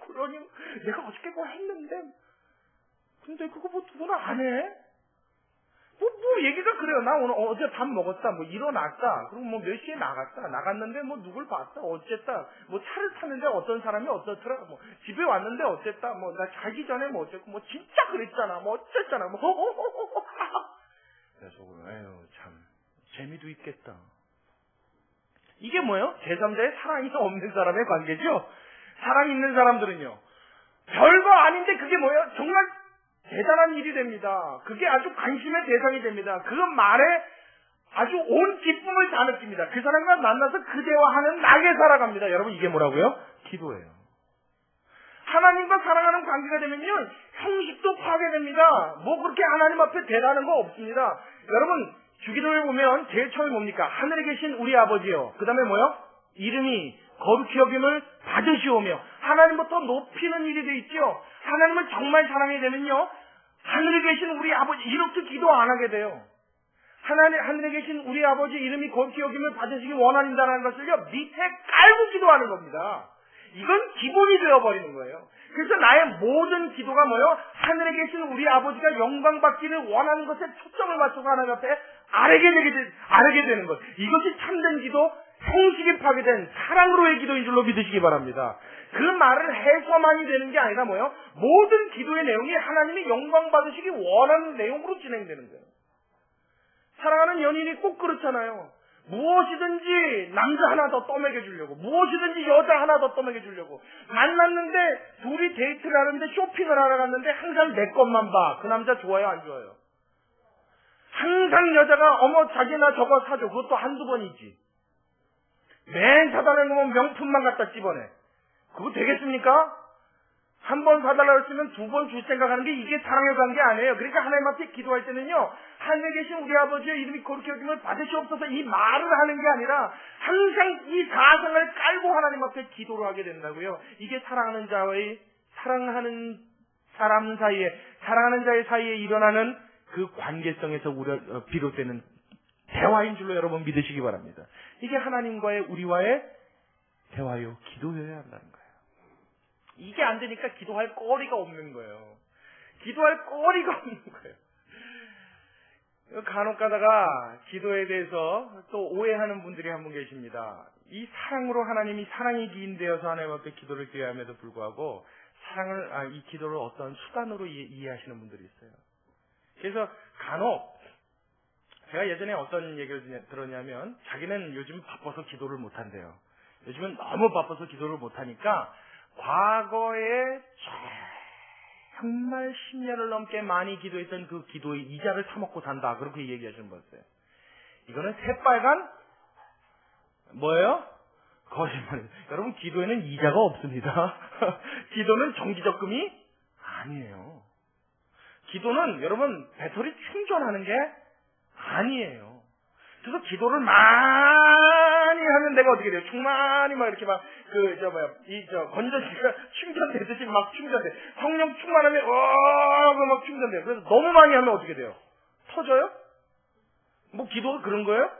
그러니 내가 어저께 그거 했는데 근데 그거 뭐 누구나 안 해? 뭐 얘기가 그래요. 나 오늘 어제 밥 먹었다. 뭐 일어났다. 그리고 뭐 몇 시에 나갔다. 나갔는데 뭐 누굴 봤다. 어쨌다. 뭐 차를 탔는데 어떤 사람이 어떻더라. 뭐 집에 왔는데 어쨌다. 뭐 나 자기 전에 뭐 어쨌고 뭐 진짜 그랬잖아. 뭐 어쨌잖아. 뭐 그래서 에휴 참 재미도 있겠다. 이게 뭐예요? 제3자의 사랑이 없는 사람의 관계죠. 사랑 있는 사람들은요. 별거 아닌데 그게 뭐예요? 정말 대단한 일이 됩니다. 그게 아주 관심의 대상이 됩니다. 그 말에 아주 온 기쁨을 다 느낍니다. 그 사람과 만나서 그 대화하는 낙에 살아갑니다. 여러분 이게 뭐라고요? 기도예요. 하나님과 사랑하는 관계가 되면요. 형식도 파괴됩니다. 뭐 그렇게 하나님 앞에 대단한 거 없습니다. 여러분 주기도에 보면 제일 처음에 뭡니까? 하늘에 계신 우리 아버지요. 그 다음에 뭐요? 이름이 거룩히 여김을 받으시오며 하나님부터 높이는 일이 돼 있죠. 하나님을 정말 사랑하게 되면요. 하늘에 계신 우리 아버지 이렇게 기도 안 하게 돼요. 하늘에 계신 우리 아버지 이름이 거룩히 여김을 받으시기 원하신다는 것을요. 밑에 깔고 기도하는 겁니다. 이건 기본이 되어버리는 거예요. 그래서 나의 모든 기도가 뭐예요? 하늘에 계신 우리 아버지가 영광받기를 원하는 것에 초점을 맞춰서 하나님 앞에 아뢰게 되는 것. 이것이 참된 기도, 형식이 파괴된 사랑으로의 기도인 줄로 믿으시기 바랍니다. 그 말을 해서만이 되는 게 아니라 뭐예요? 모든 기도의 내용이 하나님이 영광 받으시기 원하는 내용으로 진행되는 거예요. 사랑하는 연인이 꼭 그렇잖아요. 무엇이든지 남자 하나 더 떠먹여 주려고, 무엇이든지 여자 하나 더 떠먹여 주려고 만났는데 둘이 데이트를 하는데 쇼핑을 하러 갔는데 항상 내 것만 봐. 그 남자 좋아요, 안 좋아요? 항상 여자가 어머 자기 나 저거 사줘. 그것도 한두 번이지. 맨 사달라는 거면 명품만 갖다 집어내. 그거 되겠습니까? 한 번 사달라고 했으면 두 번 줄 생각하는 게 이게 사랑의 관계 아니에요. 그러니까 하나님 앞에 기도할 때는요, 하늘에 계신 우리 아버지의 이름이 거룩히 여김을 받으시옵소서 이 말을 하는 게 아니라 항상 이 사상을 깔고 하나님 앞에 기도를 하게 된다고요. 이게 사랑하는 자의 사이에 일어나는 그 관계성에서 비롯되는 대화인 줄로 여러분 믿으시기 바랍니다. 이게 하나님과의 우리와의 대화요, 기도여야 한다는 거예요. 이게 안 되니까 기도할 거리가 없는 거예요. 기도할 거리가 없는 거예요. 간혹 가다가 기도에 대해서 또 오해하는 분들이 한 분 계십니다. 이 사랑으로 하나님이 사랑이 기인되어서 하나님 앞에 기도를 드려야 함에도 불구하고 이 기도를 어떤 수단으로 이해하시는 분들이 있어요. 그래서 간혹 제가 예전에 어떤 얘기를 들었냐면 자기는 요즘 바빠서 기도를 못한대요. 요즘은 너무 바빠서 기도를 못하니까 과거에 정말 10년을 넘게 많이 기도했던 그 기도의 이자를 타먹고 산다. 그렇게 얘기하시는 거였어요. 이거는 새빨간 뭐예요? 거짓말이에요. 여러분, 기도에는 이자가 없습니다. 기도는 정기적금이 아니에요. 기도는 여러분 배터리 충전하는 게 아니에요. 그래서 기도를 많이 하면 내가 어떻게 돼요? 충만히 막 이렇게 막 건전지가 충전되듯이 막 충전돼. 성령 충만하면 막 충전돼요. 그래서 너무 많이 하면 어떻게 돼요? 터져요? 뭐 기도가 그런 거예요?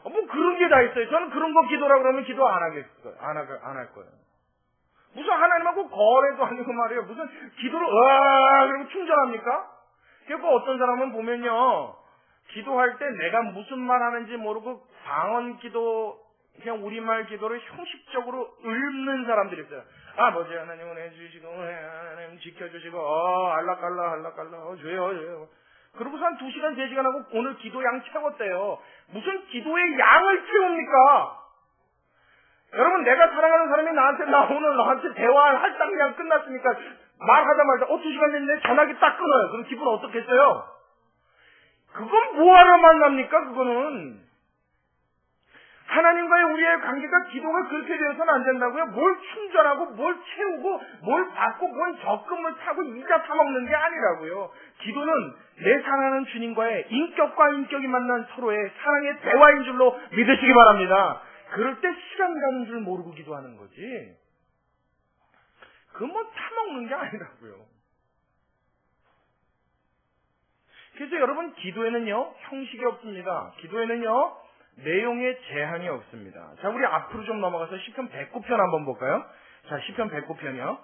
뭐 그런 게 다 있어요. 저는 그런 거 기도라 그러면 기도 안 하겠어요. 안 할 거예요. 무슨 하나님하고 거래도 아니고 말이에요. 무슨 기도를 그러고 충전합니까? 그리고 어떤 사람은 보면요, 기도할 때 내가 무슨 말 하는지 모르고 방언 기도, 그냥 우리말 기도를 형식적으로 읊는 사람들이 있어요. 뭐지 하나님 은혜 주시고 하나님 지켜주시고 알락갈라 줘요. 그러고서 한 2시간 3시간 하고 오늘 기도 양 채웠대요. 무슨 기도의 양을 채웁니까? 여러분, 내가 사랑하는 사람이 오늘 나한테 대화할 딱 그냥 끝났으니까 말하자마자 2시간 됐는데 전화기 딱 끊어요. 그럼 기분 어떻겠어요? 그건 뭐하러 만납니까? 그거는 하나님과의 우리의 관계가 기도가 그렇게 되어서는 안 된다고요. 뭘 충전하고 뭘 채우고 뭘 받고 뭘 적금을 타고 이자 타먹는 게 아니라고요. 기도는 내 사랑하는 주님과의 인격과 인격이 만난 서로의 사랑의 대화인 줄로 믿으시기 바랍니다. 그럴 때 시간 가는 줄 모르고 기도하는 거지. 그건 뭐 타먹는 게 아니라고요. 그래서 여러분, 기도에는요, 형식이 없습니다. 기도에는요, 내용의 제한이 없습니다. 자, 우리 앞으로 좀 넘어가서 시편 109편 한번 볼까요? 자, 시편 109편이요.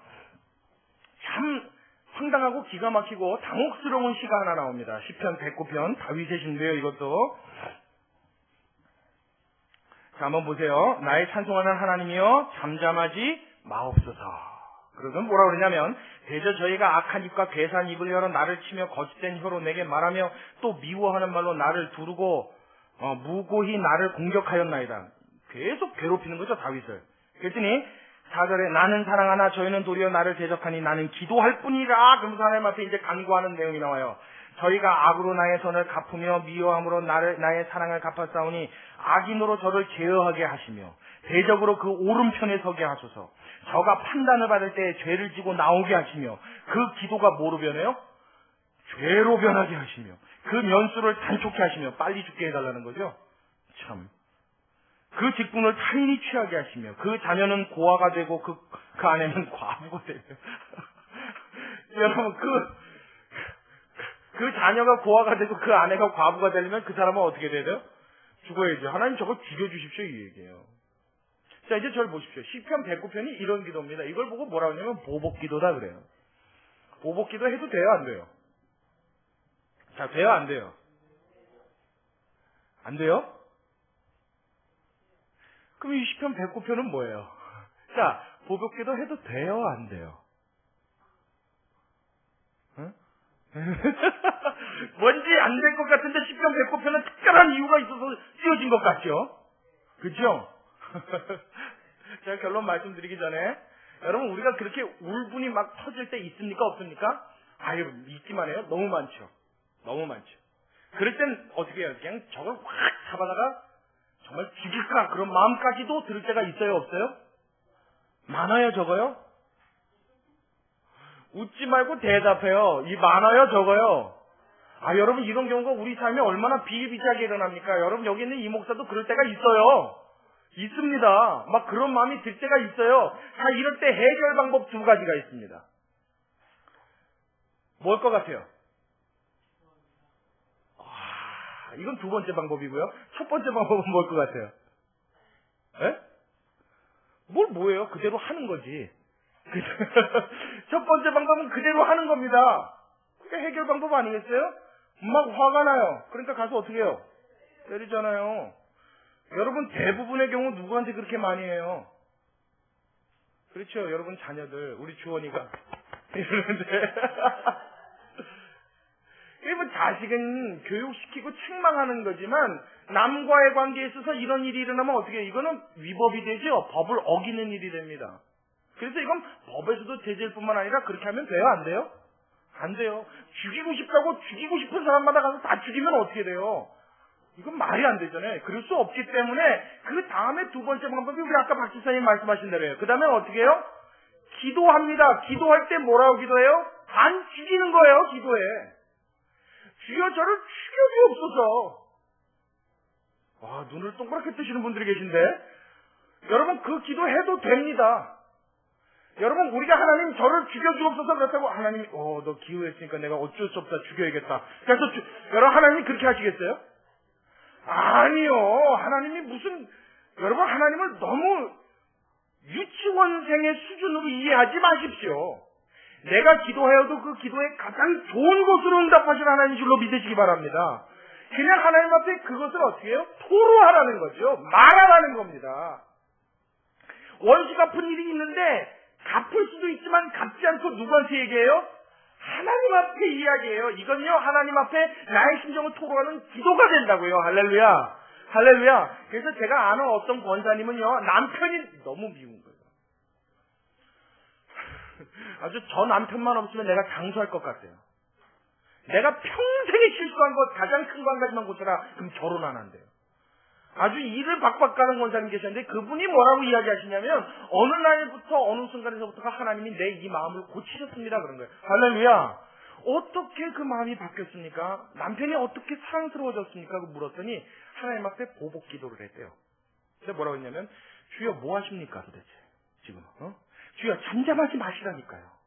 참 황당하고 기가 막히고 당혹스러운 시가 하나 나옵니다. 시편 109편, 다윗의 시인데요, 이것도. 자, 한번 보세요. 나의 찬송하는 하나님이여 잠잠하지 마옵소서. 그러면 뭐라 그러냐면, 대저 저희가 악한 입과 괴산 입을 열어 나를 치며 거짓된 혀로 내게 말하며 또 미워하는 말로 나를 두르고 무고히 나를 공격하였나이다. 계속 괴롭히는 거죠, 다윗을. 그랬더니 4절에 나는 사랑하나 저희는 도리어 나를 대적하니 나는 기도할 뿐이라. 그러면서 하나님 앞에 이제 간구하는 내용이 나와요. 저희가 악으로 나의 선을 갚으며 미워함으로 나의 사랑을 갚았사오니 악인으로 저를 제어하게 하시며 대적으로 그 오른편에 서게 하소서. 저가 판단을 받을 때 죄를 지고 나오게 하시며 그 기도가 뭐로 변해요? 죄로 변하게 하시며 그 면수를 단촉해 하시며 빨리 죽게 해달라는 거죠. 참. 그 직분을 타인이 취하게 하시며 그 자녀는 고아가 되고 그 아내는 과부가 되며 여러분, 그 자녀가 고아가 되고 그 아내가 과부가 되려면 그 사람은 어떻게 돼야 돼요? 죽어야죠. 하나님 저걸 죽여주십시오, 이 얘기예요. 자, 이제 저를 보십시오. 시편 109편이 이런 기도입니다. 이걸 보고 뭐라 하냐면 보복기도다 그래요. 보복기도 해도 돼요, 안 돼요? 자, 돼요, 안 돼요? 안 돼요? 그럼 이 시편 109편은 뭐예요? 자, 보복기도 해도 돼요, 안 돼요? 응? 뭔지 안 될 것 같은데 시편 109편은 특별한 이유가 있어서 쓰여진 것 같죠? 그죠? 제가 결론 말씀드리기 전에 여러분 우리가 그렇게 울분이 막 터질 때 있습니까? 없습니까? 아유, 있기만 해요. 너무 많죠. 너무 많죠. 그럴 땐 어떻게 해요? 그냥 저걸 확 잡아다가 정말 죽일까 그런 마음까지도 들 때가 있어요, 없어요? 많아요, 적어요? 웃지 말고 대답해요. 이 많아요, 적어요? 아, 여러분 이런 경우가 우리 삶에 얼마나 비일비재하게 일어납니까? 여러분 여기 있는 이 목사도 그럴 때가 있어요. 있습니다. 막 그런 마음이 들 때가 있어요. 자, 이럴 때 해결 방법 두 가지가 있습니다. 뭘 것 같아요? 이건 두 번째 방법이고요. 첫 번째 방법은 뭘 것 같아요? 에? 뭐예요? 그대로 하는 거지. 첫 번째 방법은 그대로 하는 겁니다. 그게 해결 방법 아니겠어요? 막 화가 나요. 그러니까 가서 어떻게 해요? 때리잖아요. 여러분 대부분의 경우 누구한테 그렇게 많이 해요? 그렇죠. 여러분 자녀들, 우리 주원이가 이러는데 그리고 자식은 교육시키고 책망하는 거지만 남과의 관계에 있어서 이런 일이 일어나면 어떻게 해요? 이거는 위법이 되죠. 법을 어기는 일이 됩니다. 그래서 이건 법에서도 제재일 뿐만 아니라 그렇게 하면 돼요? 안 돼요? 안 돼요. 죽이고 싶다고 죽이고 싶은 사람마다 가서 다 죽이면 어떻게 돼요? 이건 말이 안 되잖아요. 그럴 수 없기 때문에 그 다음에 두 번째 방법이 우리 아까 박 집사님 말씀하신 대로예요. 그 다음에 어떻게 해요? 기도합니다. 기도할 때 뭐라고 기도해요? 안 죽이는 거예요. 기도해. 주여 저를 죽여주옵소서. 와, 눈을 동그랗게 뜨시는 분들이 계신데 여러분 그 기도해도 됩니다. 여러분 우리가 하나님 저를 죽여주옵소서 그렇다고 하나님이 너 기도했으니까 내가 어쩔 수 없다 죽여야겠다. 그래서 여러분 하나님이 그렇게 하시겠어요? 아니요. 하나님이 무슨 여러분 하나님을 너무 유치원생의 수준으로 이해하지 마십시오. 내가 기도하여도 그 기도에 가장 좋은 것으로 응답하신 하나님인 줄로 믿으시기 바랍니다. 그냥 하나님 앞에 그것을 어떻게 해요? 토로하라는 거죠. 말하라는 겁니다. 원수 갚은 일이 있는데 갚을 수도 있지만 갚지 않고 누구한테 얘기해요? 하나님 앞에 이야기해요. 이건요 하나님 앞에 나의 심정을 토로하는 기도가 된다고요. 할렐루야. 할렐루야. 그래서 제가 아는 어떤 권사님은요 남편이 너무 미운 거예요. 아주 저 남편만 없으면 내가 장수할 것 같아요. 내가 평생에 실수한 것 가장 큰 거 한 가지만 고쳐라. 그럼 결혼 안 한대요. 아주 일을 박박 가는 권사님 계셨는데 그분이 뭐라고 이야기하시냐면 어느 날부터 어느 순간에서부터가 하나님이 내 이 마음을 고치셨습니다 그런 거예요. 할렐루야. 어떻게 그 마음이 바뀌었습니까? 남편이 어떻게 사랑스러워졌습니까? 물었더니 하나님 앞에 보복 기도를 했대요. 근데 뭐라고 했냐면 주여 뭐 하십니까 도대체 지금 주여 잠잠하지 마시라니까요.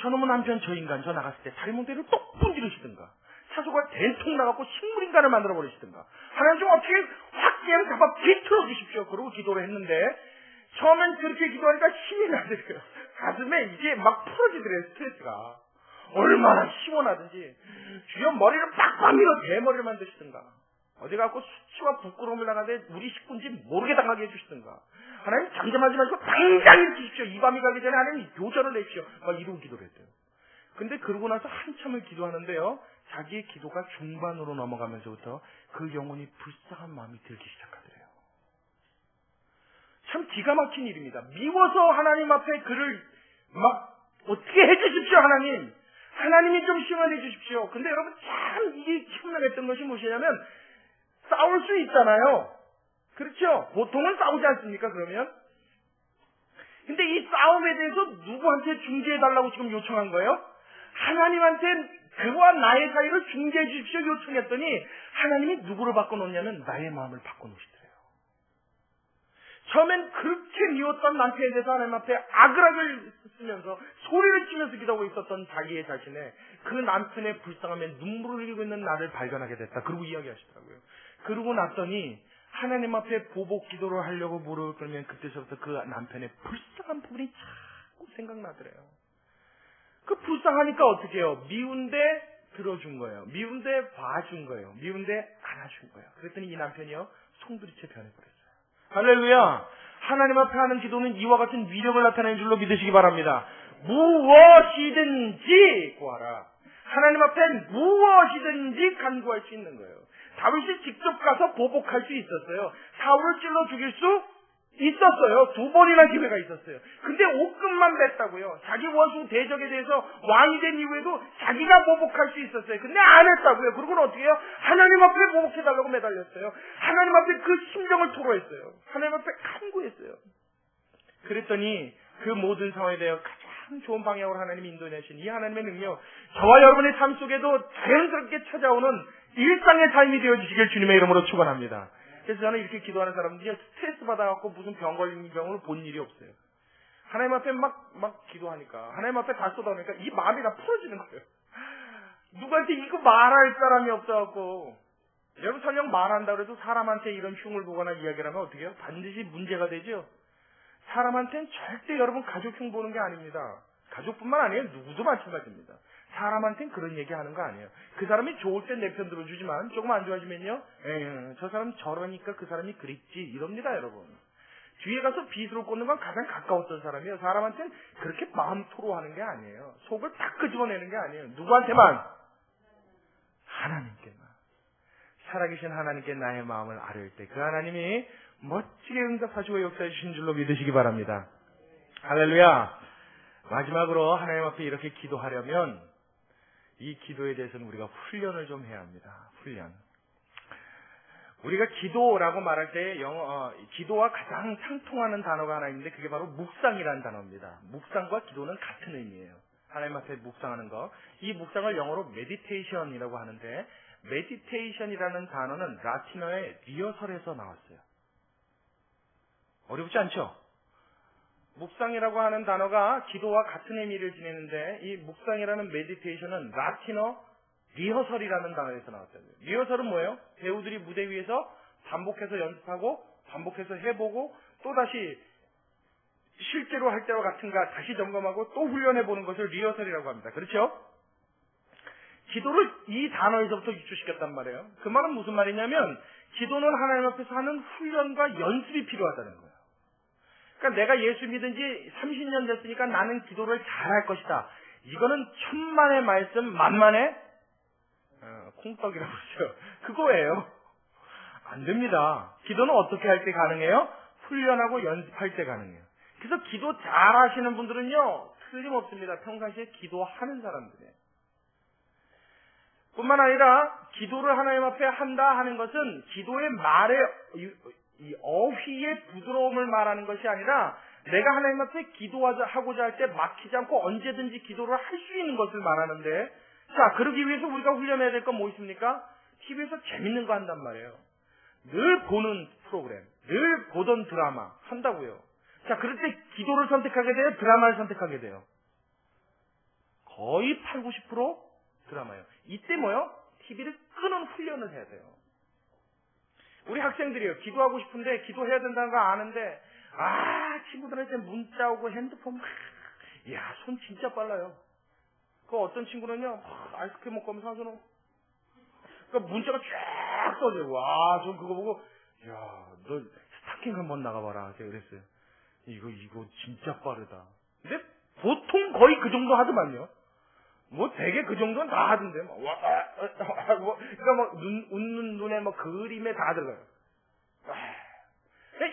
저놈의 남편 저 인간 저 나갔을 때 다리 몽대를 똑 분지르시든가 차소가 된통 나갖고 식물인간을 만들어버리시든가 하나님 좀 어떻게 확 그냥 잡아 비틀어 주십시오. 그러고 기도를 했는데 처음엔 그렇게 기도하니까 힘이 나더래요. 가슴에 이게 막 풀어지더래요. 스트레스가 얼마나 시원하든지 주여 머리를 빡빡 밀어 대머리를 만드시든가 어디 가고 수치와 부끄러움을 나가는데 우리 식구인지 모르게 당하게 해주시든가 하나님 잠잠하지 마시고 당장 일으키십시오. 이 밤이 가기 전에 하나님 요절을 내십시오. 막 이러고 기도를 했대요. 근데 그러고 나서 한참을 기도하는데요 자기의 기도가 중반으로 넘어가면서부터 그 영혼이 불쌍한 마음이 들기 시작하더래요. 참 기가 막힌 일입니다. 미워서 하나님 앞에 그를 막 어떻게 해주십시오 하나님. 하나님이 좀 시원해 주십시오. 근데 여러분 참 이게 현명했던 것이 무엇이냐면 싸울 수 있잖아요. 그렇죠? 보통은 싸우지 않습니까 그러면? 근데 이 싸움에 대해서 누구한테 중재해달라고 지금 요청한 거예요? 하나님한테 그와 나의 사이를 중재해 주십시오 요청했더니 하나님이 누구를 바꿔놓냐면 나의 마음을 바꿔놓으시더래요. 처음엔 그렇게 미웠던 남편에 대해서 하나님 앞에 아그락을 쓰면서 소리를 치면서 기도하고 있었던 자기의 자신의 그 남편의 불쌍함에 눈물을 흘리고 있는 나를 발견하게 됐다. 그러고 이야기하시더라고요. 그러고 났더니 하나님 앞에 보복 기도를 하려고 무릎을 꿇으면 그때서부터 그 남편의 불쌍한 부분이 자꾸 생각나더래요. 그 불쌍하니까 어떻게 해요? 미운데 들어준 거예요. 미운데 봐준 거예요. 미운데 안아준 거예요. 그랬더니 이 남편이요, 송두리째 변해버렸어요. 할렐루야. 하나님 앞에 하는 기도는 이와 같은 위력을 나타내는 줄로 믿으시기 바랍니다. 무엇이든지 구하라. 하나님 앞에 무엇이든지 간구할 수 있는 거예요. 다윗이 직접 가서 보복할 수 있었어요. 사울을 찔러 죽일 수 있었어요. 2번이나 기회가 있었어요. 근데 옷끝만 맸다고요. 자기 원수 대적에 대해서 왕이 된 이후에도 자기가 보복할 수 있었어요. 근데 안 했다고요. 그러고는 어떻게 해요? 하나님 앞에 보복해달라고 매달렸어요. 하나님 앞에 그 심정을 토로했어요. 하나님 앞에 간구했어요. 그랬더니 그 모든 상황에 대해 가장 좋은 방향으로 하나님이 인도내신 이 하나님의 능력, 저와 여러분의 삶 속에도 자연스럽게 찾아오는 일상의 삶이 되어주시길 주님의 이름으로 축원합니다. 그래서 저는 이렇게 기도하는 사람들이 스트레스 받아갖고 무슨 병 걸린 병을 본 일이 없어요. 하나님 앞에 막 기도하니까, 하나님 앞에 다 쏟아내니까 이 마음이 다 풀어지는 거예요. 누구한테 이거 말할 사람이 없어갖고. 여러분 설령 말한다 그래도 사람한테 이런 흉을 보거나 이야기를 하면 어떻게 해요? 반드시 문제가 되죠. 사람한테는 절대 여러분 가족 흉 보는 게 아닙니다. 가족뿐만 아니에요. 누구도 마찬가지입니다. 사람한테는 그런 얘기 하는 거 아니에요. 그 사람이 좋을 땐 내 편 들어주지만 조금 안 좋아지면요, 저 사람 저러니까 그 사람이 그랬지 이럽니다. 여러분, 뒤에 가서 빗으로 꽂는 건 가장 가까웠던 사람이에요. 사람한테는 그렇게 마음 토로하는 게 아니에요. 속을 딱 끄집어내는 게 아니에요. 누구한테만? 하나님께만. 살아계신 하나님께 나의 마음을 아뢰을 때 그 하나님이 멋지게 응답하시고 역사해 주신 줄로 믿으시기 바랍니다. 할렐루야. 마지막으로 하나님 앞에 이렇게 기도하려면 이 기도에 대해서는 우리가 훈련을 좀 해야 합니다. 훈련. 우리가 기도라고 말할 때 기도와 가장 상통하는 단어가 하나 있는데 그게 바로 묵상이라는 단어입니다. 묵상과 기도는 같은 의미예요. 하나님 앞에 묵상하는 거. 이 묵상을 영어로 메디테이션이라고 하는데, 메디테이션이라는 단어는 라틴어의 리허설에서 나왔어요. 어렵지 않죠? 묵상이라고 하는 단어가 기도와 같은 의미를 지니는데, 이 묵상이라는 메디테이션은 라틴어 리허설이라는 단어에서 나왔어요. 리허설은 뭐예요? 배우들이 무대 위에서 반복해서 연습하고 반복해서 해보고 또다시 실제로 할 때와 같은가 다시 점검하고 또 훈련해보는 것을 리허설이라고 합니다. 그렇죠? 기도를 이 단어에서부터 유추시켰단 말이에요. 그 말은 무슨 말이냐면, 기도는 하나님 앞에서 하는 훈련과 연습이 필요하다는 거예요. 그러니까 내가 예수 믿은 지 30년 됐으니까 나는 기도를 잘할 것이다. 이거는 천만의 말씀 만만의 콩떡이라고 그러죠. 그거예요. 안 됩니다. 기도는 어떻게 할 때 가능해요? 훈련하고 연습할 때 가능해요. 그래서 기도 잘하시는 분들은요, 틀림없습니다. 평상시에 기도하는 사람들이에요. 뿐만 아니라 기도를 하나님 앞에 한다 하는 것은 기도의 말의 이 어휘의 부드러움을 말하는 것이 아니라 내가 하나님 앞에 기도하고자 할 때 막히지 않고 언제든지 기도를 할 수 있는 것을 말하는데, 자, 그러기 위해서 우리가 훈련해야 될 건 뭐 있습니까? TV에서 재밌는 거 한단 말이에요. 늘 보는 프로그램, 늘 보던 드라마 한다고요. 자, 그럴 때 기도를 선택하게 돼요? 드라마를 선택하게 돼요? 거의 8, 90% 드라마예요. 이때 뭐요? TV를 끄는 훈련을 해야 돼요. 우리 학생들이요, 기도하고 싶은데 기도해야 된다는 거 아는데, 친구들한테 문자 오고 핸드폰 이야, 손 진짜 빨라요. 그 어떤 친구는요, 아이스크림 먹고 하면서 하잖아. 그러니까 문자가 쫙 떠져요. 와, 전 그거 보고, 야, 너 스타킹 한번 나가봐라. 제가 그랬어요. 이거 진짜 빠르다. 근데 보통 거의 그 정도 하더만요. 뭐 되게 그 정도는 다 하던데. 그러니까 웃는 눈에 그림에 다 들어가요.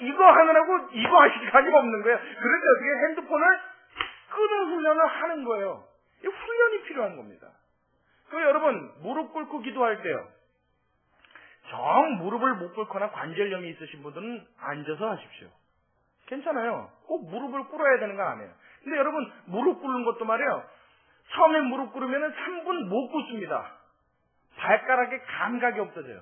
이거 하느라고 이거 할 시간이 없는 거예요. 그런데 어떻게 핸드폰을 끄는 훈련을 하는 거예요. 이 훈련이 필요한 겁니다. 그 여러분, 무릎 꿇고 기도할 때요, 정 무릎을 못 꿇거나 관절염이 있으신 분들은 앉아서 하십시오. 괜찮아요. 꼭 무릎을 꿇어야 되는 건 아니에요. 근데 여러분, 무릎 꿇는 것도 말이에요, 처음에 무릎 꿇으면 3분 못 꿇습니다. 발가락에 감각이 없어져요.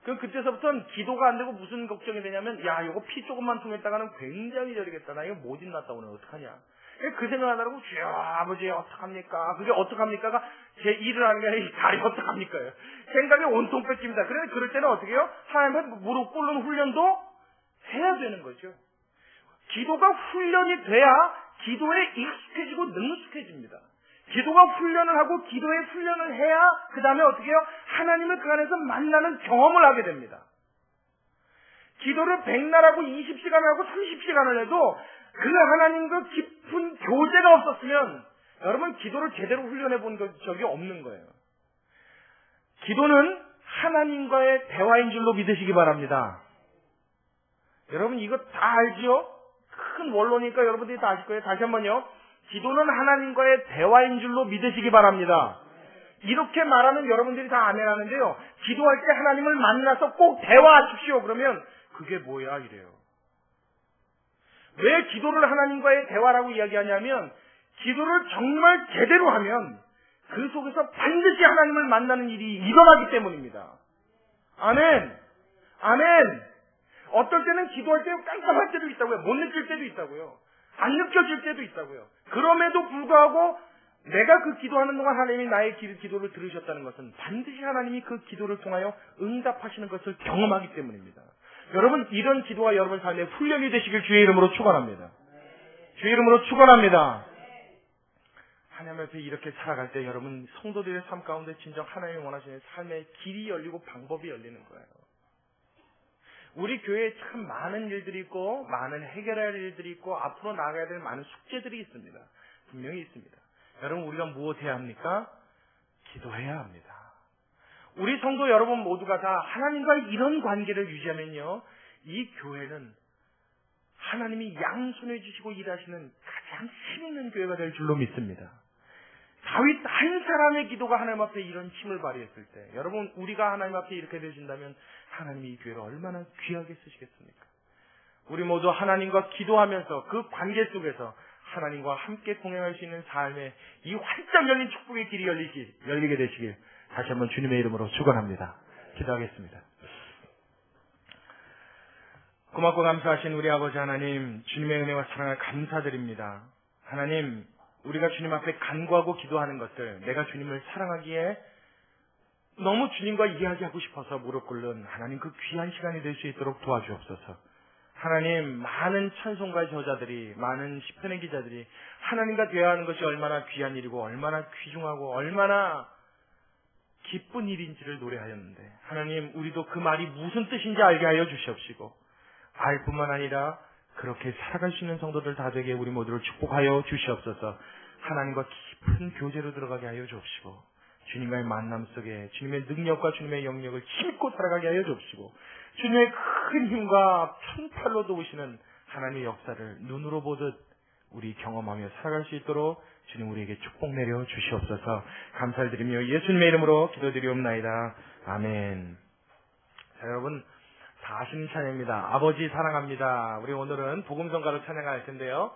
그때서부터는 기도가 안 되고 무슨 걱정이 되냐면, 야, 이거 피 조금만 통했다가는 굉장히 저리겠다. 나 이거 못 입났다 오늘 어떡하냐. 그 생각하느라고, 주여 아버지 어떡합니까? 그게 어떡합니까가 제 일을 하는 게 아니라 이 다리 어떡합니까요? 생각이 온통 뺏깁니다. 그런데 그럴 때는 어떻게 해요? 하나님의 무릎 꿇는 훈련도 해야 되는 거죠. 기도가 훈련이 돼야 기도에 익숙해지고 능숙해집니다. 기도가 훈련을 하고 기도의 훈련을 해야 그 다음에 어떻게 해요? 하나님을 그 안에서 만나는 경험을 하게 됩니다. 기도를 100날하고 20시간을 하고 30시간을 해도 그 하나님과 깊은 교제가 없었으면 여러분 기도를 제대로 훈련해 본 적이 없는 거예요. 기도는 하나님과의 대화인 줄로 믿으시기 바랍니다. 여러분 이거 다 알지요? 큰 원로니까 여러분들이 다 아실 거예요. 다시 한번요. 기도는 하나님과의 대화인 줄로 믿으시기 바랍니다. 이렇게 말하면 여러분들이 다 아멘 하는데요. 기도할 때 하나님을 만나서 꼭 대화하십시오. 그러면 그게 뭐야 이래요. 왜 기도를 하나님과의 대화라고 이야기하냐면 기도를 정말 제대로 하면 그 속에서 반드시 하나님을 만나는 일이 일어나기 때문입니다. 아멘. 아멘. 어떨 때는 기도할 때 깜깜할 때도 있다고요. 못 느낄 때도 있다고요. 안 느껴질 때도 있다고요. 그럼에도 불구하고 내가 그 기도하는 동안 하나님이 나의 기도를 들으셨다는 것은 반드시 하나님이 그 기도를 통하여 응답하시는 것을 경험하기 때문입니다. 여러분 이런 기도가 여러분 삶의 훈련이 되시길 주의 이름으로 축원합니다. 주의 이름으로 축원합니다. 하나님 앞에 이렇게 살아갈 때 여러분 성도들의 삶 가운데 진정 하나님이 원하시는 삶의 길이 열리고 방법이 열리는 거예요. 우리 교회에 참 많은 일들이 있고 많은 해결할 일들이 있고 앞으로 나가야 될 많은 숙제들이 있습니다. 분명히 있습니다. 여러분 우리가 무엇해야 합니까? 기도해야 합니다. 우리 성도 여러분 모두가 다 하나님과 이런 관계를 유지하면요. 이 교회는 하나님이 양손해 주시고 일하시는 가장 힘있는 교회가 될 줄로 믿습니다. 다윗 한 사람의 기도가 하나님 앞에 이런 힘을 발휘했을 때 여러분 우리가 하나님 앞에 이렇게 되신다면 하나님이 이 교회를 얼마나 귀하게 쓰시겠습니까? 우리 모두 하나님과 기도하면서 그 관계 속에서 하나님과 함께 동행할 수 있는 삶의 이 활짝 열린 축복의 길이 열리게 되시길 다시 한번 주님의 이름으로 축원합니다. 기도하겠습니다. 고맙고 감사하신 우리 아버지 하나님, 주님의 은혜와 사랑을 감사드립니다. 하나님, 우리가 주님 앞에 간구하고 기도하는 것들, 내가 주님을 사랑하기에 너무 주님과 이야기하고 싶어서 무릎 꿇는 하나님 그 귀한 시간이 될 수 있도록 도와주옵소서. 하나님, 많은 찬송가 저자들이, 많은 시편의 기자들이 하나님과 대화하는 것이 얼마나 귀한 일이고 얼마나 귀중하고 얼마나 기쁜 일인지를 노래하였는데 하나님, 우리도 그 말이 무슨 뜻인지 알게 하여 주시옵시고 알 뿐만 아니라 그렇게 살아갈 수 있는 성도들 다 되게 우리 모두를 축복하여 주시옵소서. 하나님과 깊은 교제로 들어가게 하여 주옵시고 주님과의 만남 속에 주님의 능력과 주님의 영역을 힘입고 살아가게 하여 주옵시고 주님의 큰 힘과 편팔로 도우시는 하나님의 역사를 눈으로 보듯 우리 경험하며 살아갈 수 있도록 주님 우리에게 축복 내려 주시옵소서. 감사를 드리며 예수님의 이름으로 기도드리옵나이다. 아멘. 자, 여러분 다 아시는 찬양입니다. 아버지 사랑합니다. 우리 오늘은 복음성가로 찬양할 텐데요.